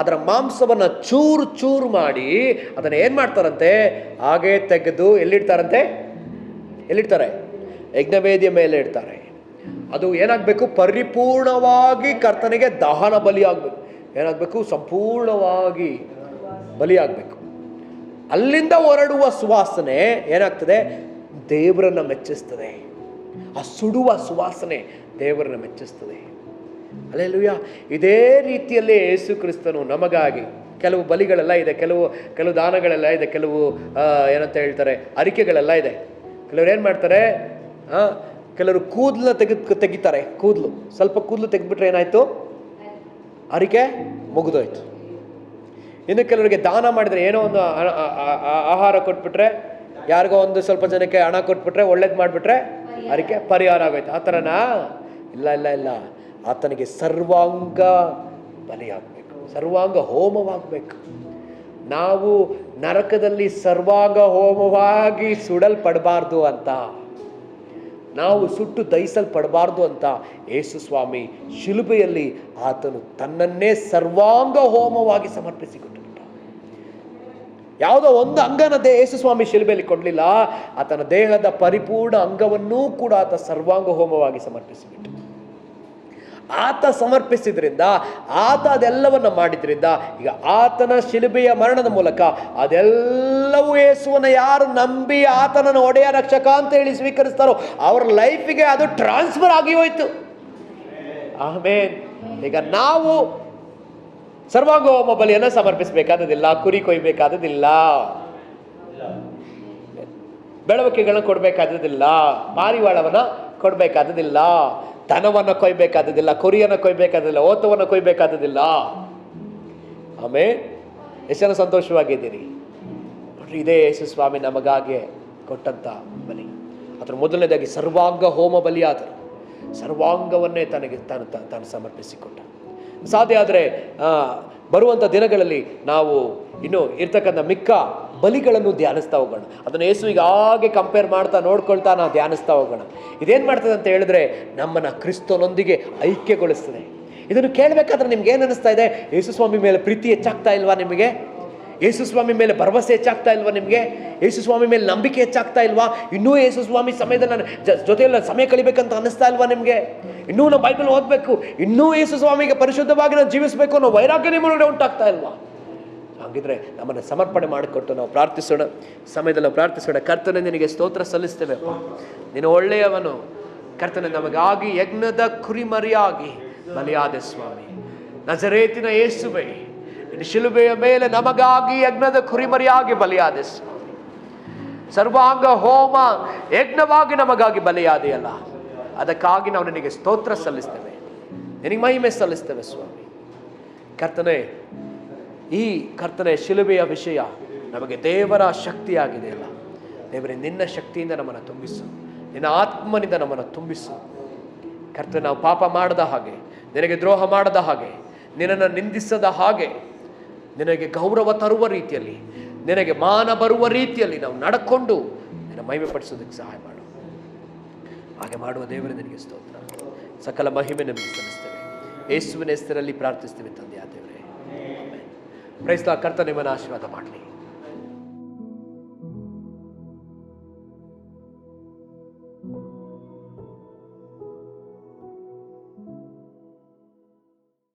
ಅದರ ಮಾಂಸವನ್ನ ಚೂರು ಮಾಡಿ ಅದನ್ನ ಏನ್ ಮಾಡ್ತಾರಂತೆ? ಹಾಗೆ ತೆಗೆದು ಎಲ್ಲಿಡ್ತಾರೆ? ಯಜ್ಞವೇದಿಯ ಮೇಲೆ ಇಡ್ತಾರೆ. ಅದು ಏನಾಗಬೇಕು? ಪರಿಪೂರ್ಣವಾಗಿ ಕರ್ತನಿಗೆ ದಹನ ಬಲಿ ಆಗ್ಬೇಕು. ಏನಾಗಬೇಕು? ಸಂಪೂರ್ಣವಾಗಿ ಬಲಿಯಾಗಬೇಕು. ಅಲ್ಲಿಂದ ಹೊರಡುವ ಸುವಾಸನೆ ಏನಾಗ್ತದೆ? ದೇವರನ್ನ ಮೆಚ್ಚಿಸ್ತದೆ. ಆ ಸುಡುವ ಸುವಾಸನೆ ದೇವರನ್ನು ಮೆಚ್ಚಿಸ್ತದೆ. ಹಲ್ಲೆಲೂಯಾ. ಇದೇ ರೀತಿಯಲ್ಲೇ ಯೇಸು ಕ್ರಿಸ್ತನು ನಮಗಾಗಿ ಕೆಲವು ಬಲಿಗಳೆಲ್ಲ ಇದೆ, ಕೆಲವು ದಾನಗಳೆಲ್ಲ ಇದೆ, ಕೆಲವು ಏನಂತ ಹೇಳ್ತಾರೆ ಅರಿಕೆಗಳೆಲ್ಲ ಇದೆ. ಕೆಲವರು ಏನು ಮಾಡ್ತಾರೆ, ಕೆಲವರು ಕೂದಲನ್ನ ತೆಗಿತಾರೆ. ಸ್ವಲ್ಪ ಕೂದಲು ತೆಗೆದ್ಬಿಟ್ರೆ ಏನಾಯ್ತು, ಅರಿಕೆ ಮುಗಿದೋಯ್ತು. ಇನ್ನು ಕೆಲವರಿಗೆ ದಾನ ಮಾಡಿದ್ರೆ, ಏನೋ ಒಂದು ಆಹಾರ ಕೊಟ್ಬಿಟ್ರೆ, ಯಾರಿಗೋ ಒಂದು ಸ್ವಲ್ಪ ಜನಕ್ಕೆ ಹಣ ಕೊಟ್ಬಿಟ್ರೆ, ಒಳ್ಳೇದು ಮಾಡಿಬಿಟ್ರೆ ಅರಿಕೆ ಪರಿಹಾರ ಆಗೋಯ್ತು. ಆ ಥರನಾ? ಇಲ್ಲ. ಆತನಿಗೆ ಸರ್ವಾಂಗ ಬಲಿಯಾಗಬೇಕು, ಸರ್ವಾಂಗ ಹೋಮವಾಗಬೇಕು. ನಾವು ನರಕದಲ್ಲಿ ಸರ್ವಾಂಗ ಹೋಮವಾಗಿ ಸುಡಲ್ಪಡಬಾರ್ದು ಅಂತ, ನಾವು ಸುಟ್ಟು ದಹಿಸಲ್ಪಡಬಾರ್ದು ಅಂತ ಯೇಸು ಸ್ವಾಮಿ ಶಿಲುಬೆಯಲ್ಲಿ ಆತನು ತನ್ನನ್ನೇ ಸರ್ವಾಂಗ ಹೋಮವಾಗಿ ಸಮರ್ಪಿಸಿಕೊಟ್ಟುಬಿಟ್ಟ. ಯಾವುದೋ ಒಂದು ಅಂಗನ ಯೇಸು ಸ್ವಾಮಿ ಶಿಲುಬೆಯಲ್ಲಿ ಕೊಡಲಿಲ್ಲ, ಆತನ ದೇಹದ ಪರಿಪೂರ್ಣ ಅಂಗವನ್ನೂ ಕೂಡ ಆತ ಸರ್ವಾಂಗ ಹೋಮವಾಗಿ ಸಮರ್ಪಿಸಿಬಿಟ್ಟು. ಆತ ಸಮರ್ಪಿಸಿದ್ರಿಂದ, ಆತ ಅದೆಲ್ಲವನ್ನ ಮಾಡಿದ್ರಿಂದ, ಈಗ ಆತನ ಶಿಲುಬೆಯ ಮರಣದ ಮೂಲಕ ಅದೆಲ್ಲವೂ ಯೇಸುವನ್ನ ಯಾರು ನಂಬಿ ಆತನನ್ನು ಒಡೆಯ ರಕ್ಷಕ ಅಂತ ಹೇಳಿ ಸ್ವೀಕರಿಸ್ತಾರೋ ಅವರ ಲೈಫಿಗೆ ಅದು ಟ್ರಾನ್ಸ್ಫರ್ ಆಗಿ ಹೋಯ್ತು. ಆಮೇನ್. ಈಗ ನಾವು ಸರ್ವಾಂಗ ಹೋಮ ಬಲಿಯನ್ನು ಸಮರ್ಪಿಸಬೇಕಾದದಿಲ್ಲ, ಕುರಿ ಕೊಯ್ಬೇಕಾದದಿಲ್ಲ, ಬೆಳವಣಿಗೆಗಳನ್ನ ಕೊಡಬೇಕಾದದಿಲ್ಲ, ಪಾರಿವಾಳವನ್ನ ಕೊಡಬೇಕಾದದಿಲ್ಲ, ದನವನ್ನು ಕೊಯ್ಬೇಕಾದದಿಲ್ಲ, ಕುರಿಯನ್ನು ಕೊಯ್ಬೇಕಾದಿಲ್ಲ, ಓತವನ್ನು ಕೊಯ್ಬೇಕಾದದಿಲ್ಲ. ಆಮೇಲೆ ಎಷ್ಟು ಜನ ಸಂತೋಷವಾಗಿದ್ದೀರಿ ನೋಡ್ರಿ. ಇದೇ ಯೇಸು ಸ್ವಾಮಿ ನಮಗಾಗಿ ಕೊಟ್ಟಂತ ಬಲಿ. ಅದರ ಮೊದಲನೇದಾಗಿ ಸರ್ವಾಂಗ ಹೋಮ ಬಲಿ ಆದರು. ಸರ್ವಾಂಗವನ್ನೇ ತಾನು ಸಮರ್ಪಿಸಿಕೊಟ್ಟ. ಸಾಧ್ಯ ಆದರೆ ಬರುವಂಥ ದಿನಗಳಲ್ಲಿ ನಾವು ಇನ್ನು ಇರ್ತಕ್ಕಂಥ ಮಿಕ್ಕ ಬಲಿಗಳನ್ನು ಧ್ಯಾನಿಸ್ತಾ ಹೋಗೋಣ. ಅದನ್ನು ಯೇಸುವಿಗೆ ಹಾಗೆ ಕಂಪೇರ್ ಮಾಡ್ತಾ ನೋಡ್ಕೊಳ್ತಾ ನಾವು ಧ್ಯಾನಿಸ್ತಾ ಹೋಗೋಣ. ಇದೇನು ಮಾಡ್ತದೆ ಅಂತ ಹೇಳಿದ್ರೆ, ನಮ್ಮನ್ನು ಕ್ರಿಸ್ತನೊಂದಿಗೆ ಐಕ್ಯಗೊಳಿಸ್ತದೆ. ಇದನ್ನು ಕೇಳಬೇಕಾದ್ರೆ ನಿಮ್ಗೆ ಏನು ಅನಿಸ್ತಾ ಇದೆ? ಯೇಸು ಸ್ವಾಮಿ ಮೇಲೆ ಪ್ರೀತಿ ಹೆಚ್ಚಾಗ್ತಾ ಇಲ್ವಾ ನಿಮಗೆ? ಯೇಸು ಸ್ವಾಮಿ ಮೇಲೆ ಭರವಸೆ ಹೆಚ್ಚಾಗ್ತಾ ಇಲ್ವಾ ನಿಮಗೆ? ಯೇಸು ಸ್ವಾಮಿ ಮೇಲೆ ನಂಬಿಕೆ ಹೆಚ್ಚಾಗ್ತಾ ಇಲ್ವಾ? ಇನ್ನೂ ಯೇಸು ಸ್ವಾಮಿ ಸಮಯದಲ್ಲಿ ನಾನು ಜೊತೆಯಲ್ಲ ಸಮಯ ಕಳಿಬೇಕಂತ ಅನ್ನಿಸ್ತಾ ಇಲ್ವಾ ನಿಮಗೆ? ಇನ್ನೂ ನಾವು ಬೈಬಲ್ ಓದಬೇಕು, ಇನ್ನೂ ಯೇಸು ಸ್ವಾಮಿಗೆ ಪರಿಶುದ್ಧವಾಗಿ ನಾವು ಜೀವಿಸಬೇಕು ಅನ್ನೋ ವೈರಾಗ್ಯ ನಿಮ್ಮೊಳಗಡೆ ಉಂಟಾಗ್ತಾ ಇಲ್ವಾ? ಹಾಗಿದ್ರೆ ನಮ್ಮನ್ನು ಸಮರ್ಪಣೆ ಮಾಡಿಕೊಟ್ಟು ನಾವು ಪ್ರಾರ್ಥಿಸೋಣ. ಸಮಯದಲ್ಲಿ ನಾವು ಪ್ರಾರ್ಥಿಸೋಣ. ಕರ್ತನೆ, ನಿನಗೆ ಸ್ತೋತ್ರ ಸಲ್ಲಿಸ್ತೇವೆ. ನೀನು ಒಳ್ಳೆಯವನು. ಕರ್ತನೆ, ನಮಗಾಗಿ ಯಜ್ಞದ ಕುರಿಮರಿಯಾಗಿ ಬಲಿಯಾದ ಸ್ವಾಮಿ, ನಜರೇತಿನ ಯೇಸುವೇ, ನಿನ್ನ ಶಿಲುಬೆಯ ಮೇಲೆ ನಮಗಾಗಿ ಯಜ್ಞದ ಕುರಿಮರಿಯಾಗಿ ಬಲಿಯಾದ ಸ್ವಾಮಿ, ಸರ್ವಾಂಗ ಹೋಮ ಯಜ್ಞವಾಗಿ ನಮಗಾಗಿ ಬಲಿಯಾದೆಯಲ್ಲ, ಅದಕ್ಕಾಗಿ ನಾವು ನಿನಗೆ ಸ್ತೋತ್ರ ಸಲ್ಲಿಸ್ತೇವೆ, ನಿನಗೆ ಮಹಿಮೆ ಸಲ್ಲಿಸ್ತೇವೆ ಸ್ವಾಮಿ. ಕರ್ತನೆ, ಈ ಕರ್ತನೆ ಶಿಲುಬೆಯ ವಿಷಯ ನಮಗೆ ದೇವರ ಶಕ್ತಿಯಾಗಿದೆ ಅಲ್ಲ ದೇವರೇ, ನಿನ್ನ ಶಕ್ತಿಯಿಂದ ನಮ್ಮನ್ನು ತುಂಬಿಸು, ನಿನ್ನ ಆತ್ಮನಿಂದ ನಮ್ಮನ್ನು ತುಂಬಿಸು. ಕರ್ತನೆ, ನಾವು ಪಾಪ ಮಾಡದ ಹಾಗೆ, ನಿನಗೆ ದ್ರೋಹ ಮಾಡದ ಹಾಗೆ, ನಿನ್ನನ್ನು ನಿಂದಿಸದ ಹಾಗೆ, ನಿನಗೆ ಗೌರವ ತರುವ ರೀತಿಯಲ್ಲಿ, ನಿನಗೆ ಮಾನ ಬರುವ ರೀತಿಯಲ್ಲಿ ನಾವು ನಡ್ಕೊಂಡು ನಿನ್ನ ಮಹಿಮೆ ಪಡಿಸೋದಕ್ಕೆ ಸಹಾಯ ಮಾಡು. ಹಾಗೆ ಮಾಡುವ ದೇವರೇ ನಿನಗೆ ಸ್ತೋತ್ರ. ಸಕಲ ಮಹಿಮೆ ನಿಮಗೆ ಸಲ್ಲಿಸ್ತೇವೆ. ಯೇಸುವಿನ ಹೆಸರಲ್ಲಿ ಪ್ರಾರ್ಥಿಸ್ತೇವೆ ತಂದೆ ಆ ದೇವರೇ. Praise Lord. ಕರ್ತನೆ ನಿಮ್ಮನ್ನು ಆಶೀರ್ವಾದ ಮಾಡಲಿ.